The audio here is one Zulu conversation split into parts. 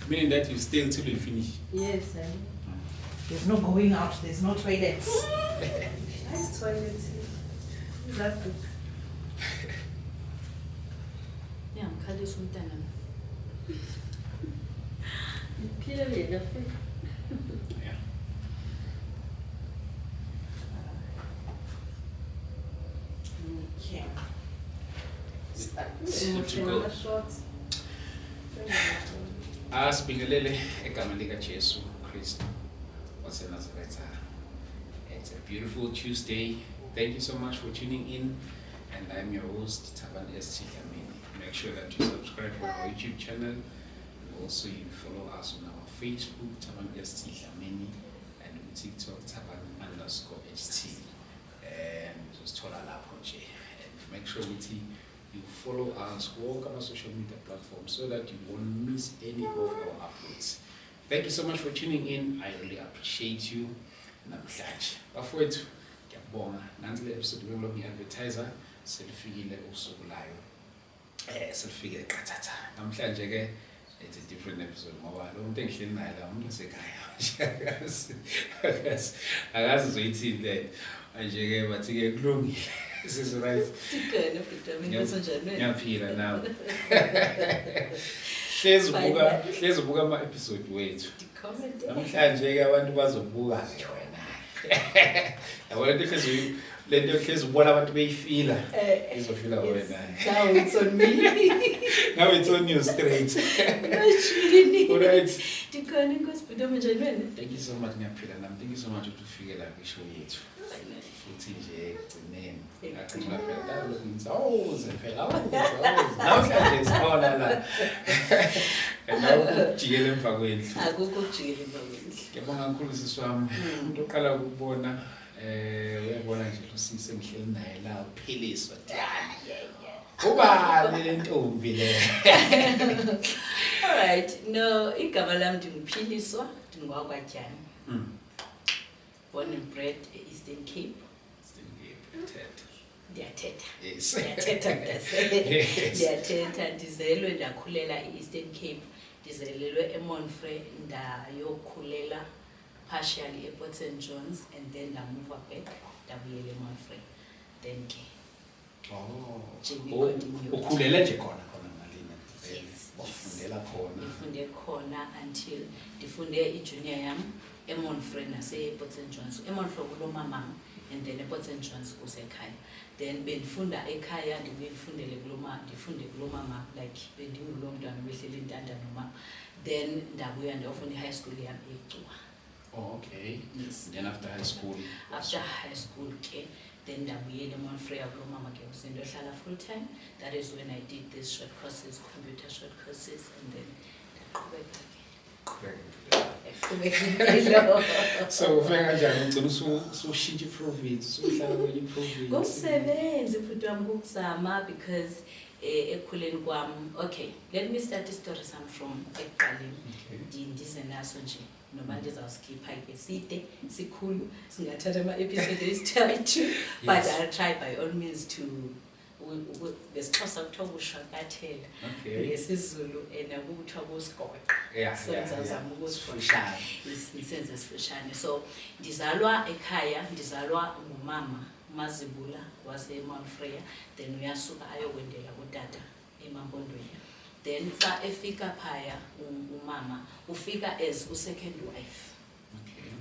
Meaning that you stay till you finish. Yes, There's no going out, there's no toilets. nice toilet. Exactly. Yeah, mkhalisa umntana. Uphila yena futhi. Yeah. Okay. To go. Asibingelele egama lika Jesu Kristu waseNazaretha. It's a beautiful Tuesday. Thank you so much for tuning in, and I'm your host Thabani ST Dlamini. Make sure that you subscribe to our YouTube channel, and also you follow us on our Facebook Thabani ST Dlamini, and on TikTok Thabani_ST, and just tola lapho nje. And make sure you follow us all our social media platforms so that you won't miss any of our uploads. Thank you so much for tuning in. I really appreciate you. Namhlanje bafowethu ngiyabonga nansi le episode lo ngi-advertiser selifikile usuku layo selifikile qathatha namhlanje ke it's a different episode ngoba lo muntu engihleli naye la umuntu wasekhaya akazi zoyithini le manje ke bathi ke kulungile. This is right. Tikana vitamin sonjani. Ngiyaphila nawe. Hlezi ubuka ama episode wethu. Namhlanje ke abantu bazobuka ke wena. Yabona hlezi lento hlezi ubona abantu beyifila. Izofila wena. Now it's on me. Now it's on you straight. All right. Tikana ngosiphuthuma njani wena? Thank you so much ngiyaphila nami. Thank you so much ukufika la kwishow yethu. Futhi nje egcineni. Ngaqhubeka phela lo ngizawuze phela. Namhlanje sikhona la. Nawu ujikele emva kwendlu. Akukho ujikele emva kwendlu. Ngiyabonga kakhulu sisi wami. Umuntu oqala ukubona uyabona nje usisi engihleli naye la uphiliswa. Ubani le ntombi le. All right. No, igama lami ngiphiliswa ngwakwaJani. Born and bred Eastern Cape. Ndiyathetha. Yes. Ndiyathetha ndase. Ndiyathetha ndizelwe ndakhulela eEastern Cape. Ndizelelwe eMonfrey ndayokhulela partially ePort St John's and then ndamove back ndabuyela eMonfrey. Then ke. Oh. Ukhulela nje khona malini. Yes. Ufundela khona. Ndifunde khona until ndifunde ijunior yami eMonfrey nasePort St John's. eMonfrey kulomama and then ePort St John's kusekhaya. Then bendifunda ekhaya ndibuyifundele ndifunde kulomama like bendingulo mntwana obehleli intanda nomama. Then ndabuya ndayofunda high school yami eCuwa. Oh, okay. Yes. Then after high school. After high school ke then ndabuyela eMonfrey kulomama ke usendohlala full time. That is when I did these short courses, computer short courses, and then ndaqhubeka ke. So ufika kanjani ugcina usushintsha iprovince uhlala kwenye iprovince? Ngomsebenzi futhi wami kukuzama because ekhuleni kwami. Okay, let me start the story from ekuqaleni. Ndize naso nje noma ndizawuskipha ke side sikhulu singathatha ama episode esithathu but I'll try by all means to ngesixhosa kuthiwa kushwakathela ngesizulu nakuthiwa kusigoqa so ngizazama ukusifusha isenze sifishane. So ndizalwa ekhaya, ndizalwa ngumama uMazibula waseMonfrey, then uyasuka ayokwendela kutata eMampondweni. Then xa efika phaya umama ufika as second wife.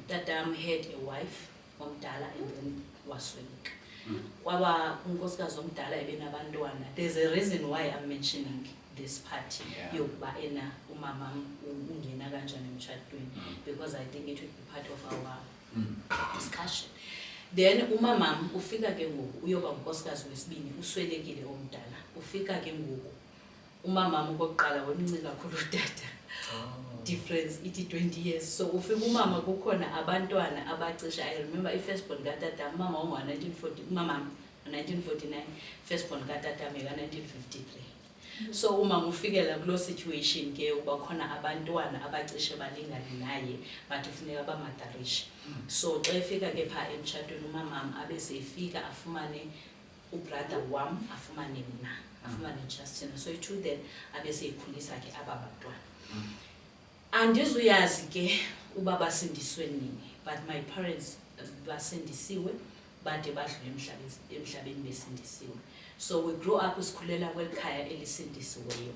Tata had a wife omdala and then wasweleka. Kwaba unkosikazi omdala ebenabantwana. There's a reason why I'm mentioning this part yokuba ena umama ungena kanjani emshadweni, because I think it would be part of our discussion. Then umama ufika ke ngoku uyoba unkosikazi wesibini uswelekile omdala. Ufika ke ngoku umama okokuqala wemncika kakhulu utata. Difference ithi 20 years. So ufika umama kukhona abantwana abacisha. I remember first born katata mama wa 1940 mama 1949, first born katata meka 1953. So umama ufikela kulo situation ke uba khona abantwana abacishe balingane naye but ufuneka bamadarisha. So xa efika ke pha emshadweni umama abe sefika afumane ubrother wam afumane mina afumane Justin. So it then abe seyikhulisa ke aba bantwana. Andizuyazi ke uba basindiswe nini, but my parents basindisiwe bade badlula emhlabeni besindisiwe. So we grew up sikhulela kwelikhaya elisindisiweyo.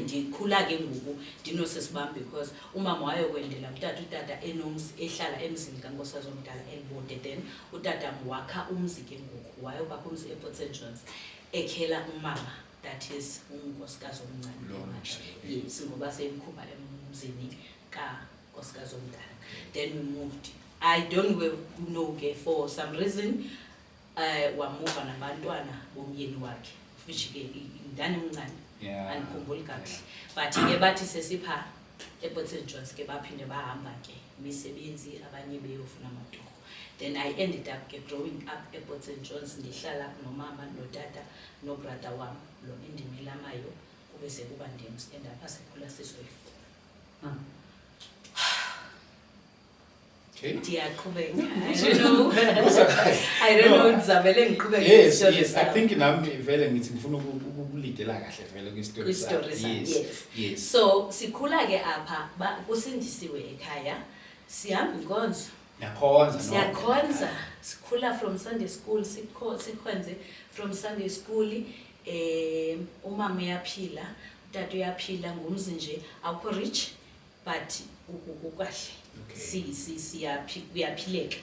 Ndikhula ke ngoku ndinosesibam because umama wayokwendela utata ehlala emzini kaNkosikazi omdala eLibode, then utata wakha umzi ke ngoku wayobakha umzi ePort St Johns ekhela umama, that is uNkosikazi omncane singoba semkhupha emzini kaNkosikazi omdala. Then we moved. I don't know ke for some reason wamuva nabantwana bomyeni wakhe which ke ingane emncane andikhumbuli kakuhle, but ke bathi sesipha ePort St Johns ke baphinde bahamba ke imisebenzi abanye beyofuna amatoho. Then I ended up ke growing up ePort St Johns ndihlala nomama notata nobrother wam lo endimilamayo kube sekuba ndim and apha sikhula sisoyi-4. Okay. I don't know ndizavele ngiqhubeke Yes, I think nami vele ngithi ngifuna ukulidela kahle vele kwi-story sami. Yes. So sikhula ke apha kusindisiwe ekhaya, sihamba inkonzo. Siyakhonza, sikhula from Sunday school, sikhonze from Sunday school, umama uyaphila, utata uyaphila, ngumzi nje awukho rich but ukahle. Siyaphileka.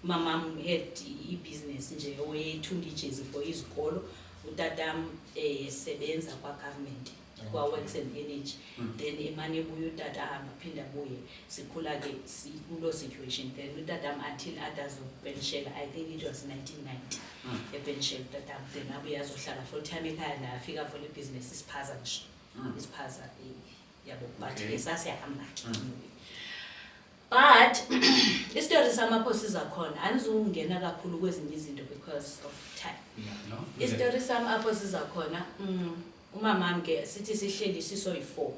Mama had i-business nje owayethunga ijezi for izikolo, utata sebenza kwa-government kwa-Works and Energy. Then imane ebuye utata ahamba phinda abuye, sikhula ke kuloo situation. Then utata until adazopenshela, I think it was 1990 epenshela utata, then abuye azohlala full time ekhaya la afika for le-business isiphaza nje isiphaza yabo, but sasiyahamba but istory samapho sizakhona andizungena kakhulu kwezinye izinto because of time. Istory samapho sizakhona umama ke sithi sihleli sisoyi-4.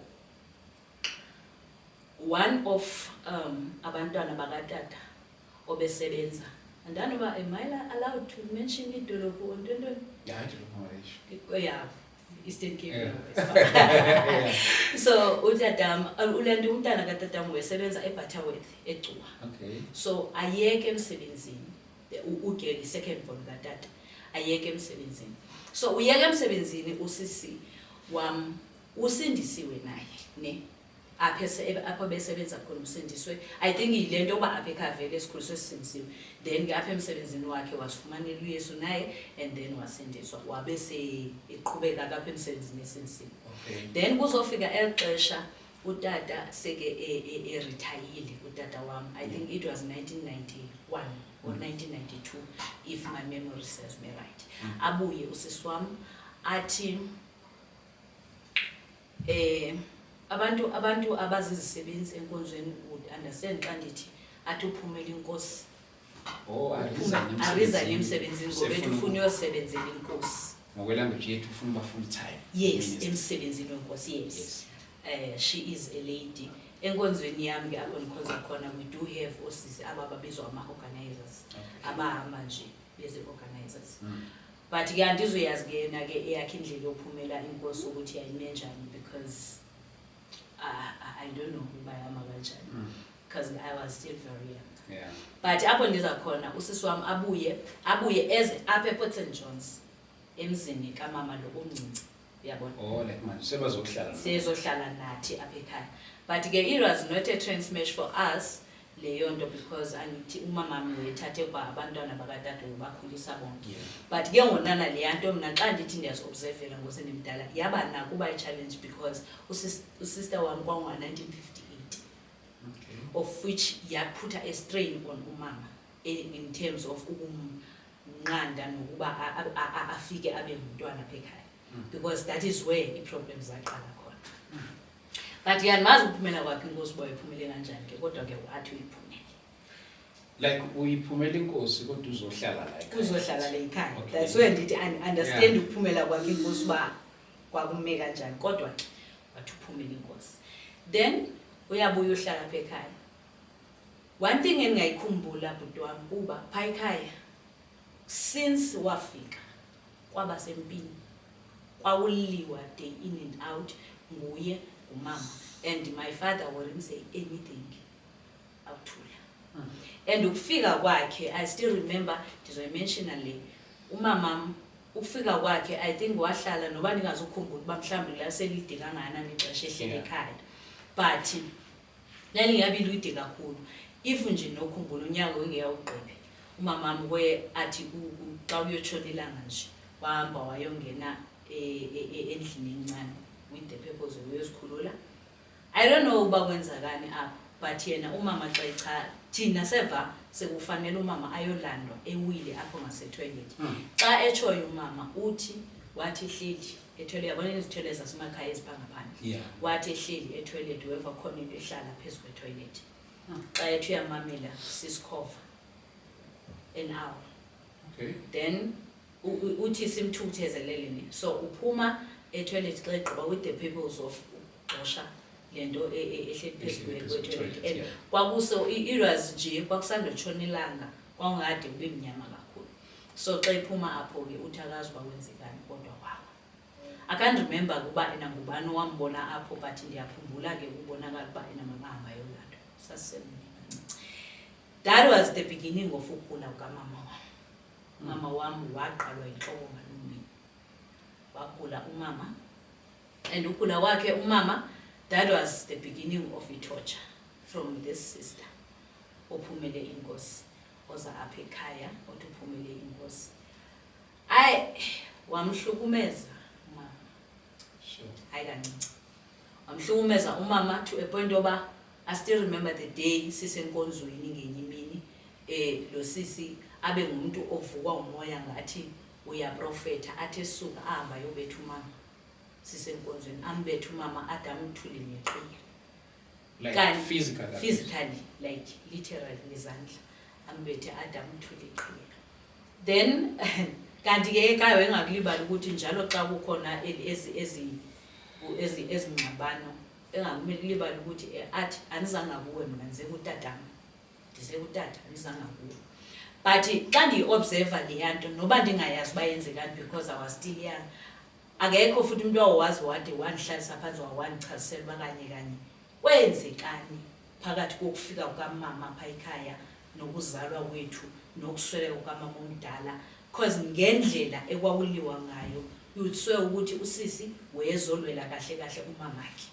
One of abantwana bakatata obesebenza, andanoba am I allowed to mention idolophu ontweni? Yeah, Eastern Cape. So utata ulento umntana katata wesebenza eButterworth eGcuwa. Okay. So ayeke emsebenzini ugeli second born katata ayeke emsebenzini. So uyeke emsebenzini usisi wam usindisiwe naye ne apha besebenza khona usindiswe. I think yilento oba apha ekhaya vele esikhuliswe sisindisiwe, then ke apha emsebenzini wakhe wasifumanela uYesu naye and then wasindiswa wabe eqhubeka apha emsebenzini esindisiwe. Then kuzofika elixesha utata seke eretayile utata wam, I think it was 1991 or 1992 if my memory serves me right. Abuye usisi wam athi abantu abazizisebenzi enkonzweni would understand xa ndithi athi uphumela inkosi. Aresign emsebenzini ngoba ethi ufuna uyosebenzela inkosi. Ngokwelanguage yethu ufuna uba full time. Yes, emsebenzini wenkosi. Yes. She is a lady. Enkonzweni yami ke apho ndikhonza khona we do have osisi ababizwa ama-organizers. Abahamba nje beze-organizers. But ke andizoyazi ke yena ke eyakhe indlela yophumela inkosi ukuthi yayime njani because I don't know uba yama kanjani because I was still very young. Yeah. But apho ndiza khona usisi wami abuye eze apha ePort St Johns emzini kamama lo omncinci uyabona. Like manje sezohlala nathi apha ekhaya. But ke it was not a transmission for us leyo nto because angithi umama wami wethathe kwa abantwana bakatata bakhulisa bonke. But ke ngonana leya nto mina xa ndithi ndiyazi-observela ngosendimdala yaba nako uba i-challenge because usister wami kwangu-1958 of which yaputha a strain on umama in terms of ukumnqanda nokuba afike abe ngumntwana apha ekhaya because that is where i-problems zaqala khona. But yandimazi ukuphumela kwakhe inkosi uba uyiphumele kanjani ke kodwa ke wathi uyiphumele. Like uyiphumela inkosi kodwa uzohlala la ekhaya. Uzohlala la ekhaya. That's where ndithi understand ukuphumela kwakhe inkosi uba kwakume kanjani kodwa wathi uphumela inkosi. Then uyabuya uhlala apha ekhaya. One thing engingayikhumbula bhuti wami kuba pha ekhaya since wafika kwaba sempini kwawuliwa day in and out nguye umama and my father wouldn't say anything awuthula. And ukufika kwakhe, I still remember, ndizoyimensiona le, umamam ukufika kwakhe I think wahlala noba ndingazukhumbula uba mhlawumbi laselide kangakanani ixesha ehleli ekhaya, but lalingabi lude kakhulu. If nje nokhumbula unyaka engeyawugqibe umamam where athi xa uyotshona ilanga nje wahamba wayongena endlini encane with the purpose of uyozikhulula. I don't know uba kwenzakani apho, but yena umama xa echa thina seva sekufanele umama ayolandwa ewile apho ngasetoilet. Xa etshoyo umama uthi wathi hleli etoilet, yabona izitoilet zasemakhaya eziphangaphandle, wathi ehleli etoilet weva khona into ehlala phezu kwetoilet. Xa ethi uyamamela sisikhova an hour. Okay. Then uthi simthuthelele ne, so uphuma etoilet xa egqiba with the purpose of ukugxosha lento ehleli phezu kwetoilet. And kwakuso it was nje kwakusandotshona ilanga, kwangade kube mnyama kakhulu. So xa iphuma apho ke uthi akazi uba kwenzekani kodwa wawa. I can't remember kuba ena ngubani wambona apho, but ndiyakhumbula ke ukubonakala uba ena mama hamba yolanda. That was the beginning of ukula kukamama wam. Mama wam waqalwa yintloko ngaloo, wakula umama, and ukula kwakhe umama, that was the beginning of a torture from this sister ophumele inkosi oza apha ekhaya othi uphumele inkosi. Wamhlukumeza umama. Sure. Hayi kancinci. Wamhlukumeza umama to a point oba I still remember the day sisenkonzweni ngenye imini lo sisi abe ngumuntu ovukwa umoya ngathi uyaprofeta, athi suka ahamba yobetha umama sisenkonzweni, ambethe umama adamthule ngeqhiya. Like physically, like literally ngezandla ambethe adamthule iqhiya. Then kanti ke ekhaya wengakulibali ukuthi njalo xa kukhona ezingxabano engakumele ukuthi athi anizanga kuwe mina ndize kutatama, ndize kutata anizanga kuwe. But xa ndiyi-observa le yanto noba ndingayazi uba yenzekani because I was still young, akekho futhi umuntu owazi wade wandihlalisa phansi wandichazisela uba kanye kwenzekani phakathi kokufika kukamama apha ekhaya nokuzalwa kwethu nokusweleka kukamama omdala, because ngendlela ekwawuliwa ngayo uthswe ukuthi usisi wayezolwela kahle kahle umamakhe,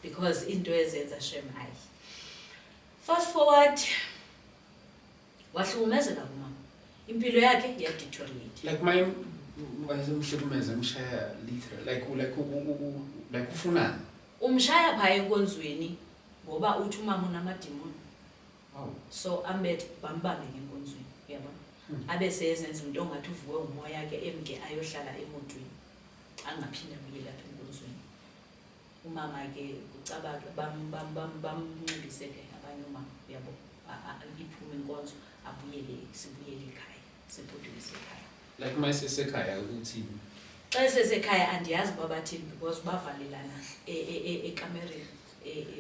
because into ezenza shem hayi. Fast forward, wahlukumezeka kumama, impilo yakhe yadeteriorate. Like my wayezomhlukumeza mshaya literally like ufunani. Umshaya phaya enkonzweni ngoba uthi umama unamadimoni. Wow. So ambethe bambambe ngenkonzweni, uyabona? Abe seyenza into ongathi uvuke umoya yakhe emke ayohlala emotweni angaphinda buye lapha enkonzweni. Umama ke ucabanga bamnxibise ke abanye umama, uyabo, iphume inkonzo abuyele sibuyele ekhaya siphudukise ekhaya. Like my sesekhaya uthini? Xa sesekhaya andiyazi uba bathini because bavalelana ekamereni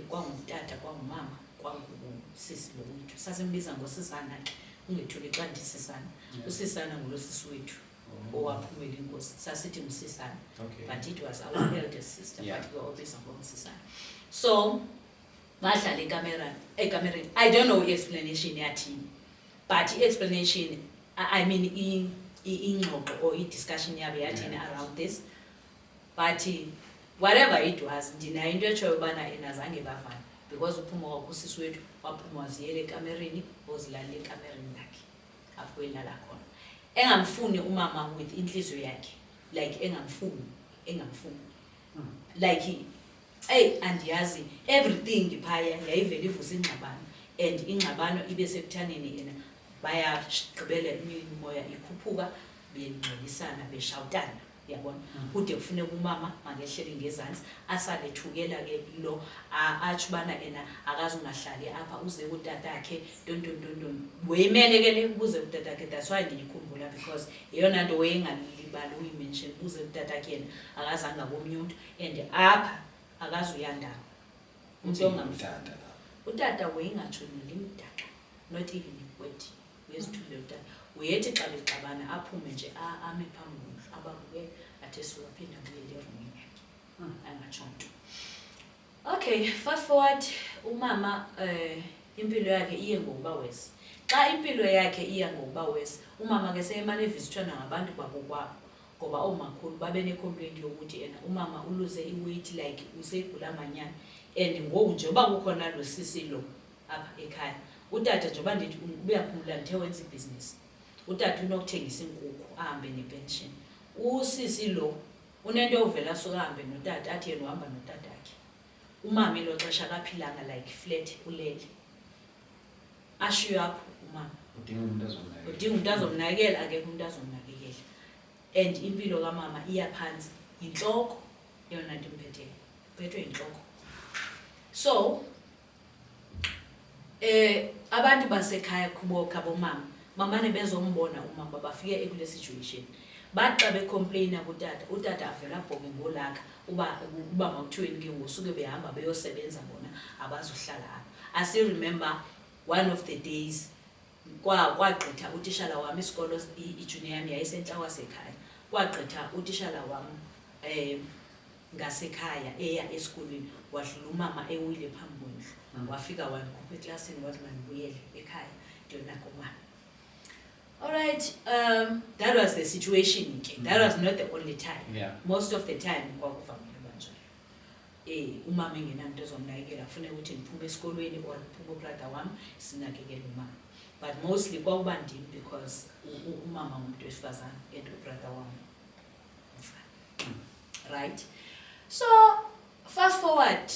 kwangutata kwangumama kwangusisi lo wethu. Sasimbiza ngosisana ke, ungethuli xa ndisisana. Usisana ngulo sisi wethu owaphumela inkosi, sasithi ngusisana. Okay. But it was our eldest sister, but we were always ngomsisana. So badlala ekamereni. I don't know explanation yathini, but explanation I mean ingxoxo or discussion yabo yathini around this, but whatever it was, ndinayo into etshoyo ubana enazange bavana because uphuma kwakusisi wethu waphuma waziyela ekamereni ozilalela ekamereni lakhe apho elala khona, engamfuni umama with inhliziyo yakhe, like engamfuni like andiyazi everything phaya yayivele ivusa ingxabano, and ingxabano ibe sebuthaneni yena bayagqibela imimoya ikhuphuka bengxolisana beshawutana, yabona. Kude kufuneka umama makehleli ngezantsi asalethukela ke lo atsho ubana yena akazunahlali apha uze kutatakhe ntontontonton weyimele ke le uze kutatakhe. That's why ndiyikhumbula because yeyona nto wayengalibali uyimention uze kutatakhe yena akazanga komnye umntu and apha akazuyanda umuntu ongamtata. Utata wayingatshoneli mdaka, not even ikweti wezithule utata uyethi xa bexabana aphume nje ame phambi komhlu ababuke athi suka phinda buyele erumini yakhe angatsho nto. Okay, fast forward umama impilo yakhe iye ngokuba wesi. Xa impilo yakhe iya ngokuba wesi, umama ke seyemane visitwana ngabantu bakokwabo ngoba omakhulu babe ne-complaint yokuthi yena umama uluze i-weight like usegula amanyana. And ngoku nje uba kukhona lo sisi lo apha ekhaya, utata njengoba ndithi uyaphumla ndithe wenza ibhizinisi, utata unokuthengisa inkukhu ahambe nepension. Usisi lo unento yovela suka ahambe notata athi yena uhamba notata wakhe. Umama elo xesha akaphilanga like flat ulele. Ashiyo apho umama. Udinga umuntu azomnakekela. Udinga umuntu azomnakekela, akekho umuntu azomnakekela. And impilo kamama iya phansi, inhloko yona nto imphetheyo. Uphethwe inhloko. So abantu basekhaya kubo mama mamane bezombona umama bafike ekule situation. Bathi xa becomplaina kutata, utata avela abhonge ngolaka uba makuthiweni ke ngosuke behamba beyosebenza bona abazohlala apha. I still remember one of the days kwagqitha utishala wami isikolo i-junior yami yayisenhlawa sekhaya. Kwagqitha utishala wami ngasekhaya eya esikolweni wadlula umama ewile phambi kwendlu. Wafika wangikhupha eklasini wathi mandibuyele ekhaya ndiyonaka umama. Alright, that was the situation. That was not the only time. Yeah. Most of the time, kwakuvamile kanjalo. Umama engenanto ezomnakekela kufuneka ukuthi ndiphume esikolweni or ndiphume ubrother wami sinakekele umama. But mostly kwakuba ndim because umama ngumuntu wesifazane and ubrother wami umfana. Right? So, fast forward.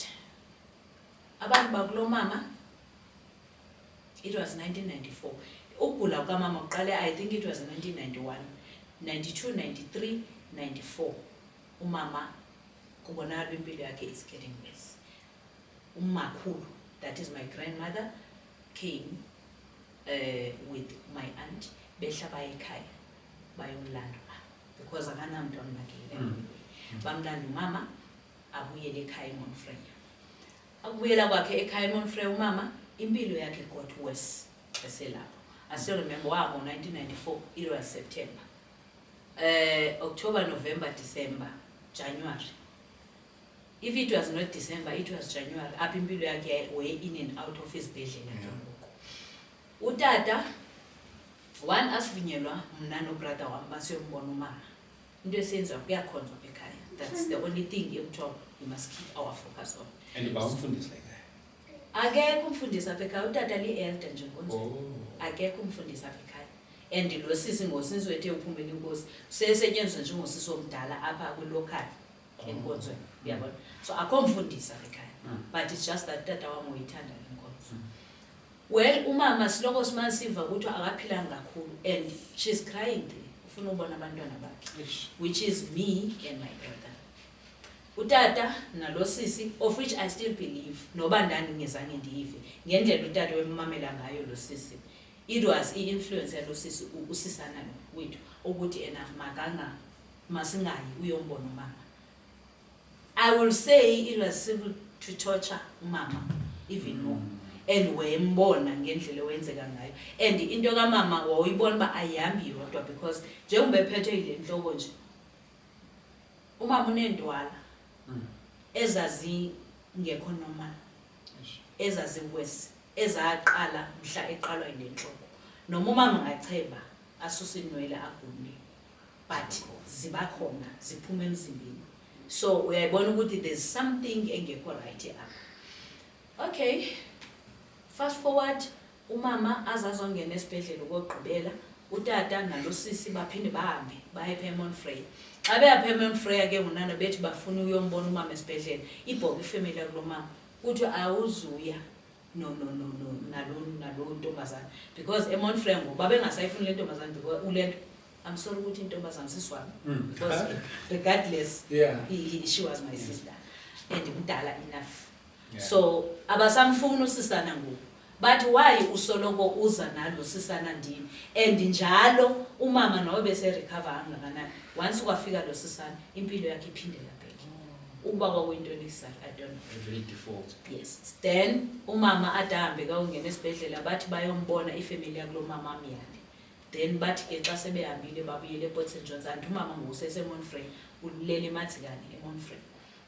Abantu bakulo mama, it was 1994. Ukugula kukamama uqale, I think it was 1991, 92, 93, 94. Umama kubonakala impilo yakhe is getting worse. Umakhulu, that is my grandmother, came with my aunt behla baye ekhaya bayomlanda because akanamntu amnakekela. Bamlanda umama abuyele ekhaya eMonfrey. Akubuyela kwakhe ekhaya eMonfrey umama impilo yakhe got worse eselapho. I still remember wow, 1994, it was September. October, November, December, January. If it was not December, it was January. Up in Biluyake way in and out of his bedroom. Utata, one asvinyelwa, mnano brother wambasio mbonuma. Into sense of yakonzo bekaya. That's the only thing you must keep our focus on. And the Baumfundis like that. Akekho umfundisi apha ekhaya, utata li-elder nje nkonzo. Akekho umfundisi apha ekhaya. And lo sisi ngosisi wethe uphumela inkosi sesetyenziswa njengosisi omdala apha kwi-local enkonzweni. Uyabona? So akho umfundisi apha ekhaya. But it's just that tata wami uyithanda inkonzo. Well, umama siloko simasiva ukuthi akaphilanga kakhulu and she's crying there. Ufuna ubona abantwana bakhe, which is me and my brother. Utata nalo sisi, of which I still believe noba ndani ngezange ndiyive ngendlela utata wemamela ngayo lo sisi. It was i-influence yalo sisi usisana wethu ukuthi ena masingayi uyombona umama. I will say it was simple to torture umama even more. And wembona ngendlela wenzeka ngayo. And into kamama wawuyibona ba ayihambi yodwa because njengoba ephethe ile nhloko nje umama unendwala ezazi ngekho normal, ezazi worse, ezaqala mhla eqalwa ile nhloko. Noma umama ngacheba asuse inwele agule, but ziba khona ziphuma emzimbeni. So uyayibona ukuthi there's something engekho right apha. Okay, fast forward, umama azazongena esibhedlela ukugqibela, utata nalo sisi baphinde bahambe baye eMonfrey. Xa beya eMonfrey ke ngunana bethi bafuna uyombona umama esibhedlela. Ibhoke ifamily yakulo mama uthi awuzuya no nalo ntombazana because eMonfrey ngoba bengasayifuni le ntombazana because ulento I'm sorry ukuthi intombazana siswami because regardless she was my sister and mdala enough. So abasamfuna usisana ngoku. But why usoloko uza nalo sisana ndini? And njalo umama nobe bese recover angakanani. Once kwafika lo sisana impilo yakhe iphindela back. Uba kwakuyinto lesizathu I don't know. Very default. Yes. Then umama adahambe ka ungena esibhedlela bathi bayombona ifamily yakulo mama amiyane. Then bathi ke xa sebehambile babuyele ePort St John's and umama ngusese eMonfrey ulele eMathikane eMonfrey.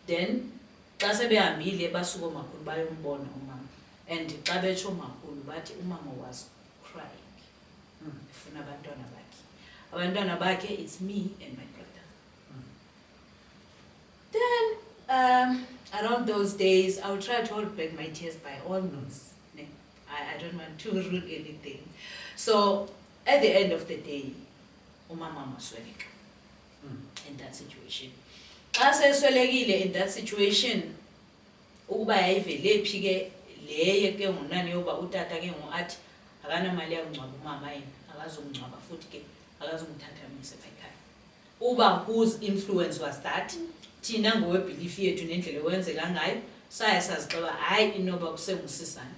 Then xa sebehambile basuka omakhulu bayombona umama, and xa betsho omakhulu bathi umama was crying efuna abantwana bakhe, it's me and my brother. Then around those days I will try to hold back my tears by all means. I don't want to ruin anything. So at the end of the day, umama masweleka in that situation. Xa seswelekile in that situation, ukuba yayivele phi ke leye ke ngunani yoba utata ke ngoathi akanamali yakungcwaba umama yena, akazongcwaba futhi ke akazongithathamise ekhaya. Uba whose influence was that? Thina ngowe belief yethu nendlela okwenzeka ngayo saya sazixaba hayi inoba kusengusisana,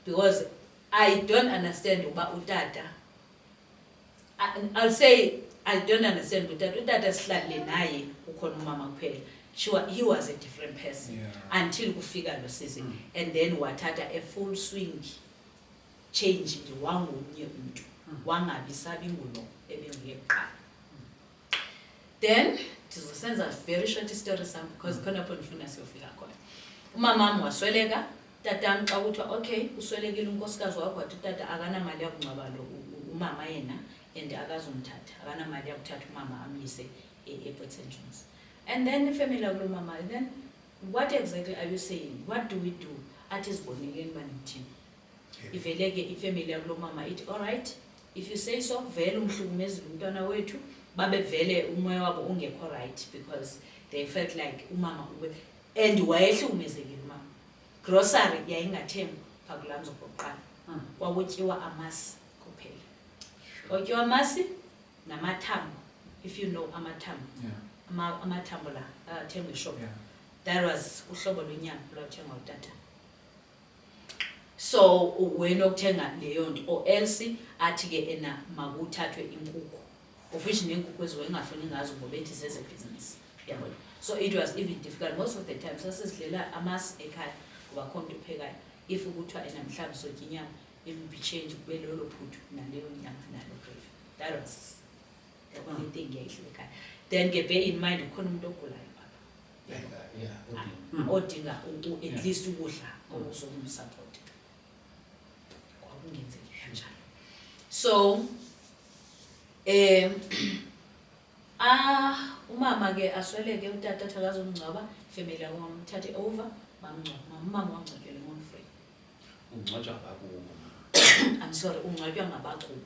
because I don't understand uba utata, I'll say I don't understand utata sihlalile naye ukhona umama kuphela. He was a different person until kufika lo sisi, and then wathatha a full swing change nje wangomnye umuntu wangabi sabi ngulo ebenguye kuqala. Then ndizosenza very short story sam because khona pho ndifuna siyofika khona. Umama wami wasweleka, tatam xa kuthiwa okay uswelekile unkosikazi wakho wathi tata akanamali yakungcwaba lo umama yena and akazomthatha, akanamali yakuthatha umama amyise e-Port St. John's. And then the family yakulo mama, then what exactly are you saying? What do we do? Athi siboneleni banithini. Iveleke ifamily yakulo mama ithi alright, if you say so, vele umhlukumezile umntwana wethu, babe vele umoya wabo ungekho right because they felt like umama and wayehlukumezekile umama. Grocery yayingathengwa phakulamzo kokuqala. Kwakutyiwa amasi kuphela. Kwatyiwa amasi namathambo, if you know amathambo. Amathambo la athengwa shop. That was uhlobo lwenyama lwathengwa utata. So wena okuthenga leyo nto or else athi ke ena makuthathwe inkukhu, of which neenkukhu ezo engafuni ngazo ngoba ethi zeze business yabona. So it was even difficult most of the time sasidlela amasi ekhaya kuba khona into ephekayo, if ukuthiwa enamhlanje sotya inyama imbi change kube lolo phuthu naleyo nyama nalo gravy. That was the only thing yayihlele ekhaya. Then ke bear in mind ukhona umuntu ogulayo baba odinga at least ukudla okuzomsupport. Kwakungenzeki kanjalo. So umama ke asweleke utata athi akazomngcwaba, family yakhe wamthatha over bamngcwaba. Umama wangcwatyelwa eMontfrey. Ungcwatshwa bakubo. I'm sorry, ungcwatywa ngabakubo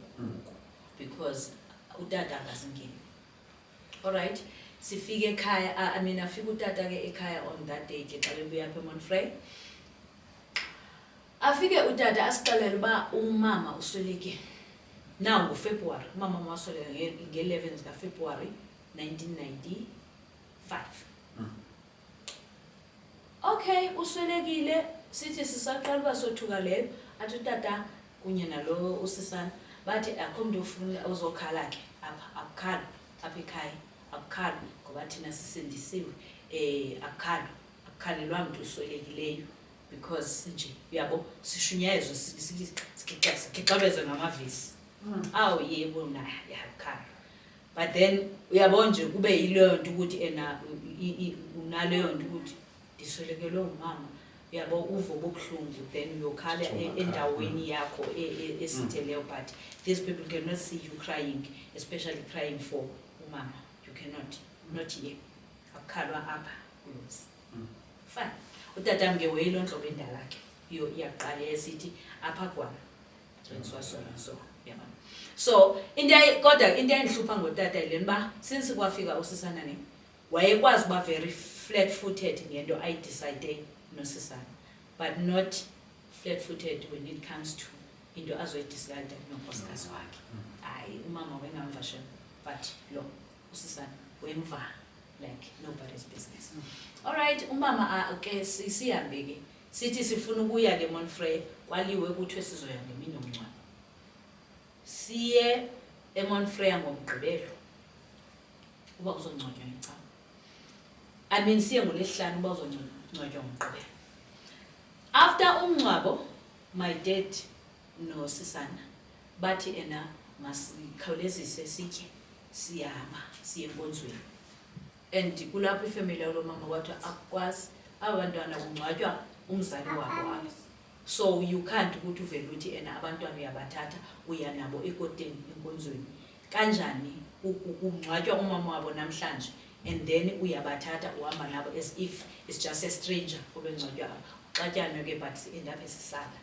because utata akazingeni. Alright, sifike ekhaya, I mean afika utata ke ekhaya on that day ke xa bebuya apha eMontfrey. Afike utata asixelela uba umama usweleke. Now ngoFebruary, umama wasweleka nge-11 zikaFebruary 1995. Okay, uswelekile, sithi sisaqala uba sothuka leyo, athi utata kunye nalo usisana bathi akho mntu ufuna uzokhala ke apha, akukhala apha ekhaya, akukhala ngoba thina sisindisiwe, akukhalelwa mntu uswelekileyo because nje uyabo sishunyayezwe sigixabezwe ngamavisi. Awu yebo na yakukhala. But then uyabo nje kube yileyo nto ukuthi ena unaleyo nto ukuthi diswelekelwe umama, uyabo uvo bobuhlungu, then uyokhala endaweni yakho esitheleyo, but these people cannot see you crying, especially crying for umama. You cannot, not here. Akukhalwa apha kulosi. Fine. Utata mke weyilo ndlobo endala ke iyaqala esithi apha kwami wenziwa so yabona. So kodwa into endihlupha ngotata yile ba since kwafika usisana ne wayekwazi uba very flat footed ngento ayidecide nosisana, but not flat footed when it comes to into azoyidecide nonkosikazi wakhe. Hayi umama wengamva shem, but lo usisana wemva like nobody's business. Alright, umama ke sihambe ke sithi sifuna ukuya ke eMontfrey, kwaliwe kuthiwe sizoya ngemini yomngcwabo. Siye eMontfrey ngoMgqibelo uba uzongcwatywa ngecawa. I mean siye ngoLwesihlanu uba uzongcwatywa ngoMgqibelo. After umngcwabo, my dad nosisana bathi ena masikhawulezise sitye siyahamba siye enkonzweni. And kulapho ifamily yalo mama wathi akwazi abantwana kungcwatywa umzali wabo apha. So you can't ukuthi uvele uthi ena abantwana uyabathatha uya nabo ekoteni enkonzweni. Kanjani kungcwatywa umama wabo namhlanje and then uyabathatha uhamba nabo as if it's just a stranger obengcwatywa apha. Xatyanwe ke but end up esisala.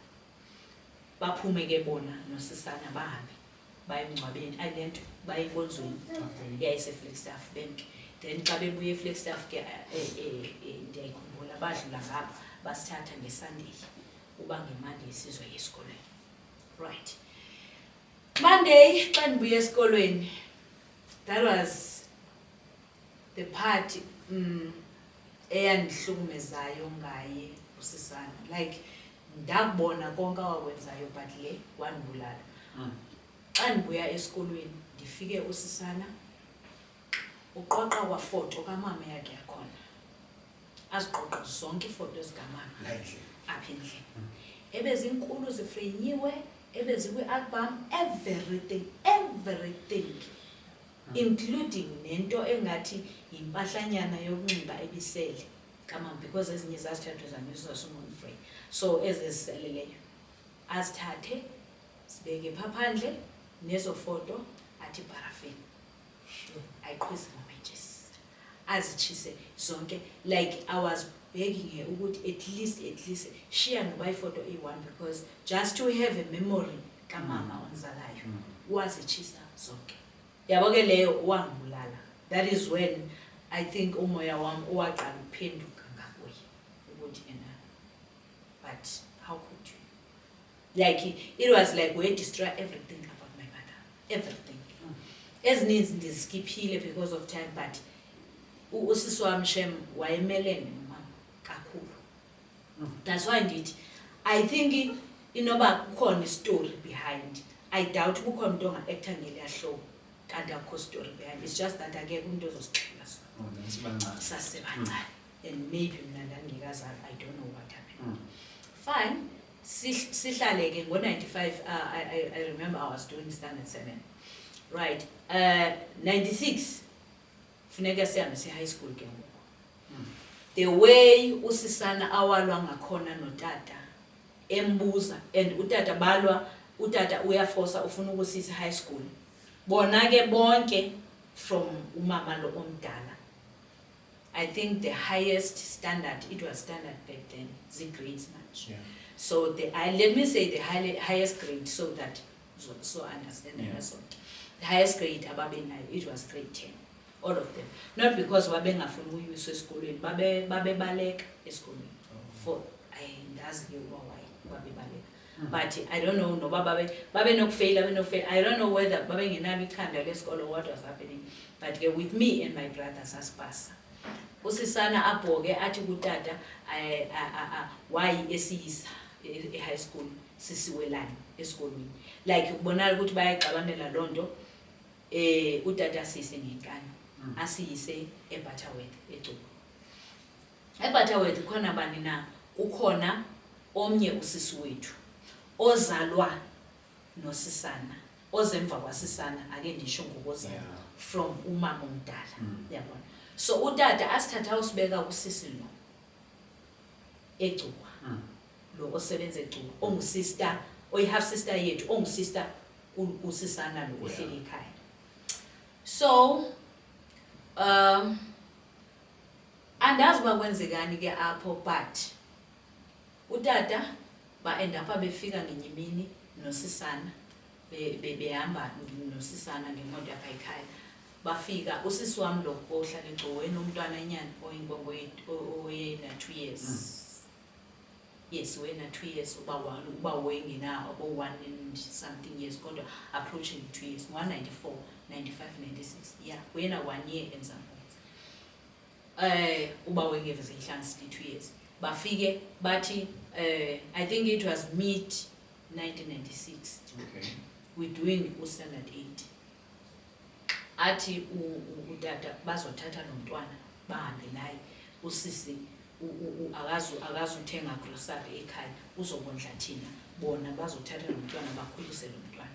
Baphume ke bona nosisana bahambe baye emngcwabeni ayilento baye enkonzweni. Yayise-Flagstaff Bank. Then xa bebuye eFlagstaff ke ndiyayikhumbula badlula ngapha basithatha ngeSunday uba ngeMonday sizwe esikolweni. Right. Monday xa ndibuye esikolweni, that was the part eyandihlukumezayo ngaye usisana. Like ndakubona konke awakwenzayo but le wandibulala. Xa ndibuya esikolweni ndifike usisana uqoqa kwafoto kamama yakhe yakhona. Aziqoqa zonke ifoto zikamama apha endlini. Ebezinkulu zifrenyiwe, ebezikwi-album, everything. Including nento engathi yimpahlanyana yokunxiba ebisele kamama because ezinye zazithathwe zanyuswa sungumframe. So ezeziseleleyo azithathe sibeke phaphandle nezo foto athi paraffin. Ayiqhwise ngamatshisi azitshise zonke. Like I was begging her ukuthi at least shiya noba ifoto eyi-1 because just to have a memory kamama onzalayo wazitshisa zonke. Yabo ke leyo wangibulala. That is when I think umoya wami owaqala uphenduka ngakuye ukuthi ena but how could you? Like it was like we destroy everything about my mother. Everything. Ezininzi ndiziskiphile because of time but usisi wami Shem wayemelene nomama kakhulu. That's why ndithi I think inoba kukhona story behind. I doubt kukhona umuntu onga-actor ngeliya hlobo kanti akukho story behind. It's just that akekho umuntu ozosixhela sona. Sasebancane and maybe mina ndandingekazali. I don't know what happened. Fine. Sihlale ke ngo-95 I remember I was doing standard 7. Right. 96 funeka sihambe se-high school ke ngoku. The way usisana awalwa ngakhona notata embuza and utata balwa utata uyaforsa ufuna ukusisa high school. Bona ke bonke from umama lo omdala. I think the highest standard, it was standard back then, the grades much. Yeah. So let me say the highest grade so that so understand also. The highest grade ababenayo, it was grade 10. All of them. Not because babengafuni uyiswa esikolweni, babebaleka esikolweni. For that's the why babebaleka. But I don't know noba babenokufeyila, I don't know whether babengenalo ikhanda lesikolo what was happening. But with me and my brothers asipasa. Usisana abhoke athi kutata why esiyisa e-high school sisiwelani esikolweni. Like ubonala ukuthi bayaxabanela lonto utata sise ngenkani. Asiyise eButterworth eCuba. eButterworth khona bani na ukhona omnye usisi wethu ozalwa nosisana ozemva kwasisana ake ndisho ngokozalwa from umama omdala yabona. So utata asithatha usibeka kusisi lo eCuba lo osebenza eCuba ongusister oyi-half sister yethu ongusister usisana lo ohleli ekhaya. So andazi uba kwenzekani ke apho but utata ba-end up befika ngenye imini nosisana behamba nosisana ngemoto yapha ekhaya. Bafika usisi wami lo ohlala eCuba enomntwana enyana oyinkwenkwe oyena 2 years. Yes, wena 2 years uba wengena abo 1 and something years kodwa approaching 2 years 194 95 96 yeah wena 1 year and some points. Uba wengeveze ihlanga 2 years bafike bathi I think it was mid 1996. Okay. We're doing standard 8. Athi utata bazothatha nomntwana bahambe naye usisi akazi uthenga grocery ekhaya uzokondla thina bona bazothatha nomntwana bakhulise lo mntwana.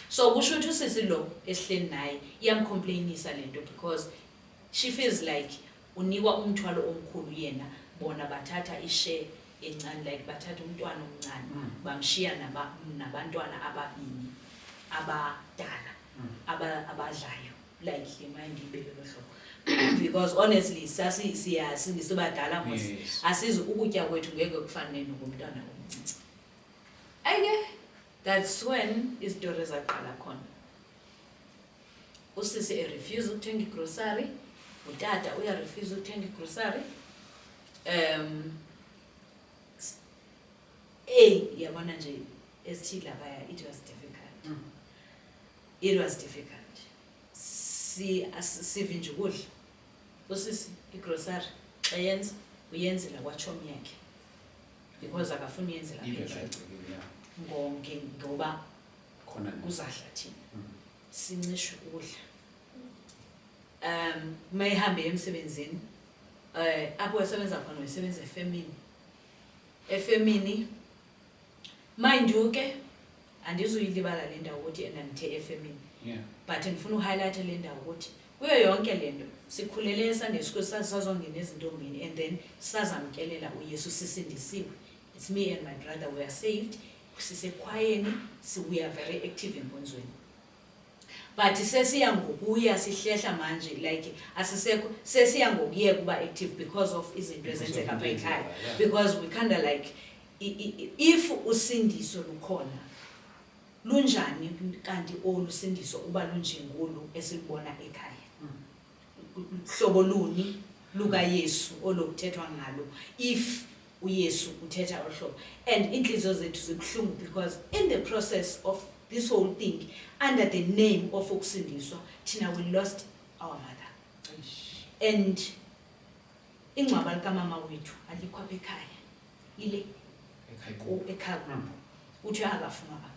So kusho ukuthi usisi lo esihleni naye iyamcomplainisa lento because she feels like unikwa umthwalo omkhulu yena bona bathatha ishare encane, like bathatha umntwana omncane bamshiya nabantwana ababini abadala abadlayo, like imindi ibeke lo hlobo. Because honestly sibadala mos asizi ukutya kwethu ngeke kufane nokumntwana omncinci. Ayike, that's when istory zaqala khona. Usisi refuse ukuthenga igrocery, utata refuse ukuthenga igrocery. Yabona nje esithila baya, it was difficult. It was difficult. Sivinje ukudla. Usisi igrocery ayenza uyenzela kwachomi yakhe. Because akafuni yenzela ngoba khona kuzadla thina. Sincishe ukudla. Mayihambe emsebenzini. Apho wasebenza khona wasebenza efemini. Mind you ke andizuyilibala le ndawo ukuthi enandithe efemini. But ngifuna uhighlight le ndawo ukuthi kuyo yonke lento sikhulele eSunday school sazongena ezintombini and then sazamkelela uYesu sisindisiwe. It's me and my brother, we are saved. Sisekhwayeni, we are very active enkonzweni. But sesiya ngokuya sihlehla manje like asisekho sesiya ngokuye kuba active because of izinto ezenzeka apha ekhaya. Because we kind of like if usindiso lukhona lunjani kanti olusindiso uba lunjengulu esilibona ekhaya. Hlobo luni luka Yesu olokuthethwa ngalo if uYesu uthetha ohlobo. And inhliziyo zethu zibhlungu because in the process of this whole thing under the name of ukusindiswa thina we lost our mother. And ingcwaba likamama wethu alikho apha ekhaya. Ile ekhaya uthi akafunwa baba.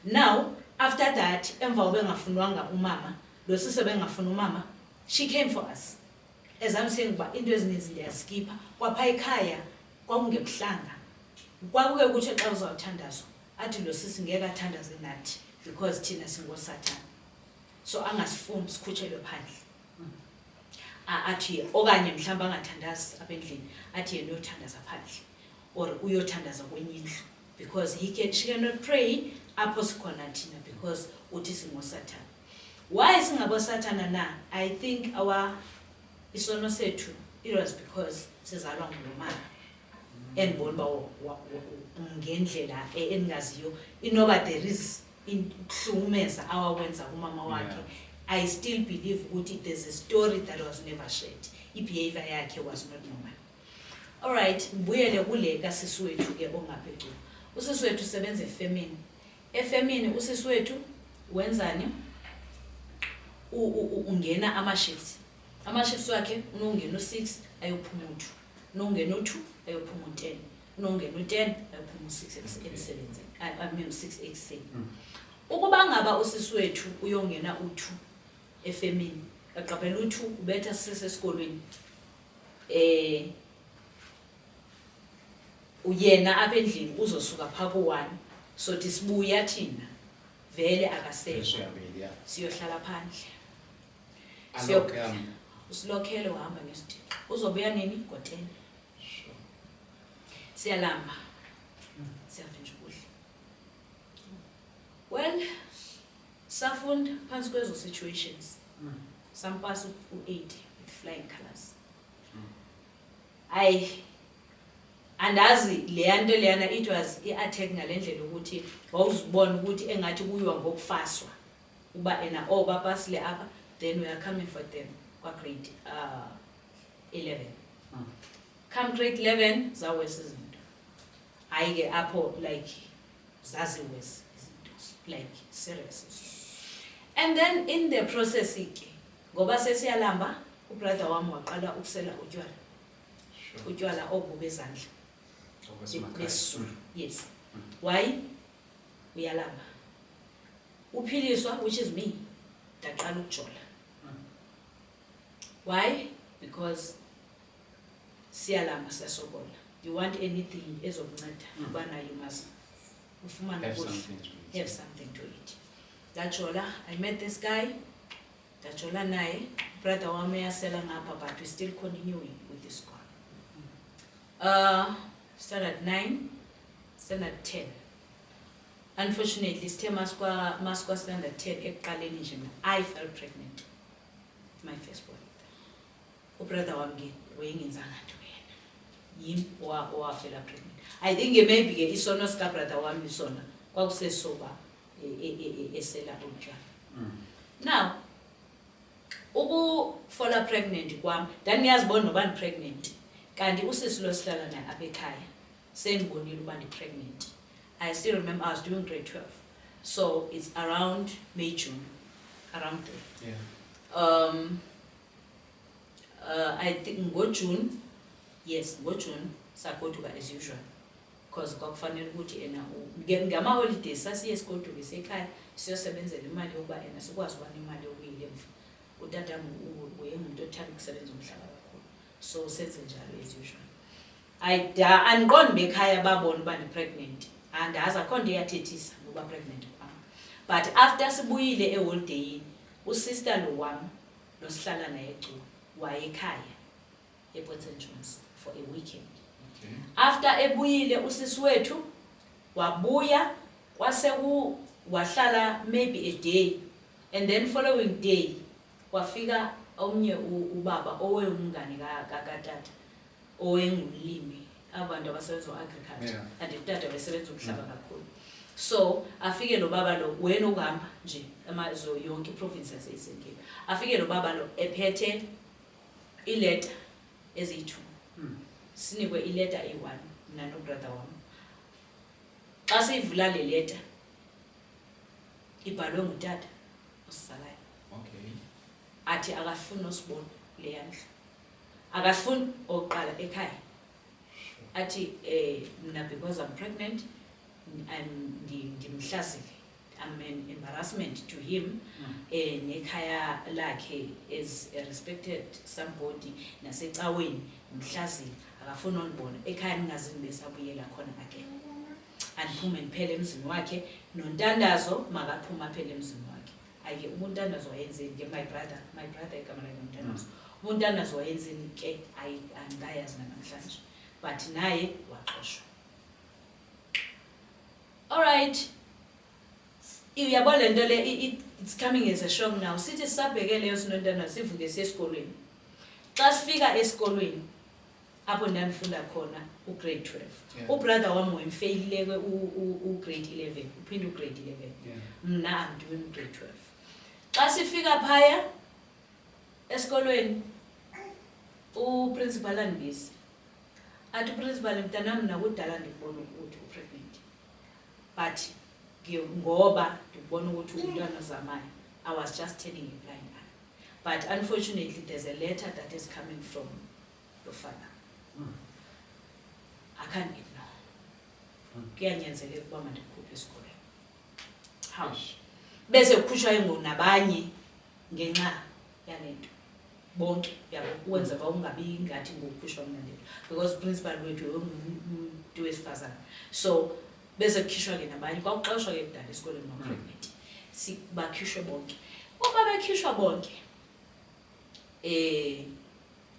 Now after that emva bengafunwanga umama lo sise bengafuna umama, she came for us. As I'm saying ba into ezininzi ndiyaskipha kwapha ekhaya kwakungebuhlanga. Kwakuke ukuthi xa uzawuthandazwa athi lo sisi ngeke athandaze nathi because thina singoSathane. So angasifuni sikhutshelwe phandle. Athi okanye mhlamba angathandazi abendlini athi yena uyothandaza phandle or uyothandaza kwenye indlu because she cannot pray apho sikhona thina because uthi singoSathane. Why singaboSathane na? I think our isono sethu it was because sizalwa ngumama and bonba ngendlela engaziyo inoba there is inhlumeza awawenza umama wakhe. I still believe ukuthi there's a story that was never shared. Behavior yakhe was not normal. All right, mbuyele kule kasisi wethu ke ongaphezulu. Usisi wethu sebenza efemini usisi wethu wenzani? Ungena ama-shifts. Ama-shifts wakhe unongena u6 ayophuma u2. Unongena u2 ayophuma u10. Unongena u10 ayophuma u6 emsebenzini. I mean 6 ekseni. Ukuba ngaba usisi wethu uyongena u2 efemini, aqaphela u2 ubetha sisesikolweni. Uyena apha endlini uzosuka pha ku1 sothi sibuya thina vele akasekho siyohlala phandle. Usilokhele uhamba ngesidilo. Uzobuya nini? Ngo10. Siyalamba. Siyavinja ukudla. Well, safunda phansi kwezo situations. Sampass u8 with flying colors. Andazi leyana it was i-attack ngalendlela ukuthi wawuzibona ukuthi engathi kuyiwa ngokufaswa uba ena bapasile apha then we are coming for them kwa grade 11. Come grade 11 zawesa izinto. Ayike apho like zaziwesa izinto like serious. And then in the process ke ngoba sesiyalamba ubrother wami waqala ukusela utywala. Utywala obubezandla. Yes. Why? Uyalamba. Uphiliswa, which is me, ndaqala ukujola. Why? Because siyalamba siyasokola. You want anything ezokunceda ubana you must ufumana have something to eat. Ndajola, I met this guy. Ndajola naye, brother wami yasela ngapha but we still continuing with this guy. Standard 9, Standard 10. Unfortunately, sithe maskwa Standard 10 ekuqaleni nje I fell pregnant. My first born. Ubrother wami wayengenzanga nto yena. Wafela pregnant. I think maybe ke isono sika brother wami sona kwakusesoba esela utshwala. Now ukufola pregnant kwami ndaniyazibona noba ndi pregnant kanti usisi lo sihlala naye abekhaya sengibonile uba ndi pregnant. I still remember I was doing grade 12, so it's around May, June, around there. Yeah. I think go June, yes, go June, sagoduka as usual, because kwakufanele ukuthi ena ngama holidays sasiye esigoduka esekhaya siyosebenzela imali yokuba ena sikwazi ubana imali yokuyilemvu. Utata uyengumuntu othanda ukusebenza umhlaba kakhulu, so senze njalo as usual. Andiqondi bekhaya babona uba ndi-pregnant, andazi akho nto eyathethisa ngoba pregnant kwam. But after sibuyile eholideyini, usister lo wam losihlala naye eCuwa wayekhaya ePort St Johns for a weekend. Okay. After ebuyile usisi wethu wabuya kwase wahlala maybe a day, and then following day wafika omnye ubaba owengumngane kakatata owengumlimi, abantu abasebenza agriculture, and utata besebenza umhlaba kakhulu. So afike lo baba lo wena ukuhamba nje amazo yonke iprovince yaseSenkile, afike lo baba lo ephethe ileta ezi2. Sinikwe ileta e1 mina nobrother wami. Xa siyivula le leta ibhalwe ngutata osalayo. Okay. Athi akafuni nosibona le yandla, akafuni oqala ekhaya. Athi mina because I'm pregnant, ndimhlasile, I'm an embarrassment to him. Nekhaya lakhe is a respected somebody nasecaweni mhlazile akafuna unibona ekhaya ningazini besabuyela khona again. Andiphume ndiphele emzini wakhe nontandazo makaphuma aphele emzini wakhe. Ake umuntandazo wayenzeni ke my brother igama lakhe nontandazo. Umuntandazo wayenzeni ke angayazi namhlanje, but naye waxoshwa. All right. Uyabona lento le it's coming as a shock now. Sithi sisabheke leyo sinontandazo sivuke sesikolweni. Xa sifika esikolweni apho ndandifunda khona ugrade 12. Ubrother wami wemfailile ugrade 11, uphinde ugrade 11. Mna I'm doing grade 12. Xa sifika phaya esikolweni uprincipal andibizi. Athi uprincipal mntanami nakudala ndibona ukuthi upregnant. But ngoba ndibona ukuthi umntwana zamayo, I was just turning a blind eye. But unfortunately there's a letter that is coming from your father. I can't ignore. Kuyanyanzeleka ukuba mandikhuphe esikolweni. How? Bese kukhutshwa nabanye ngenxa yalento. Bonke yabo ukwenza ba ungabi ngathi ngokukhushwa mina lento, because principal wethu umuntu wesifazana. So bese kukhishwa ke nabanye kwakuxoshwa ke kudala esikoleni no pregnant. Bakhishwe bonke. Uma bekhishwa bonke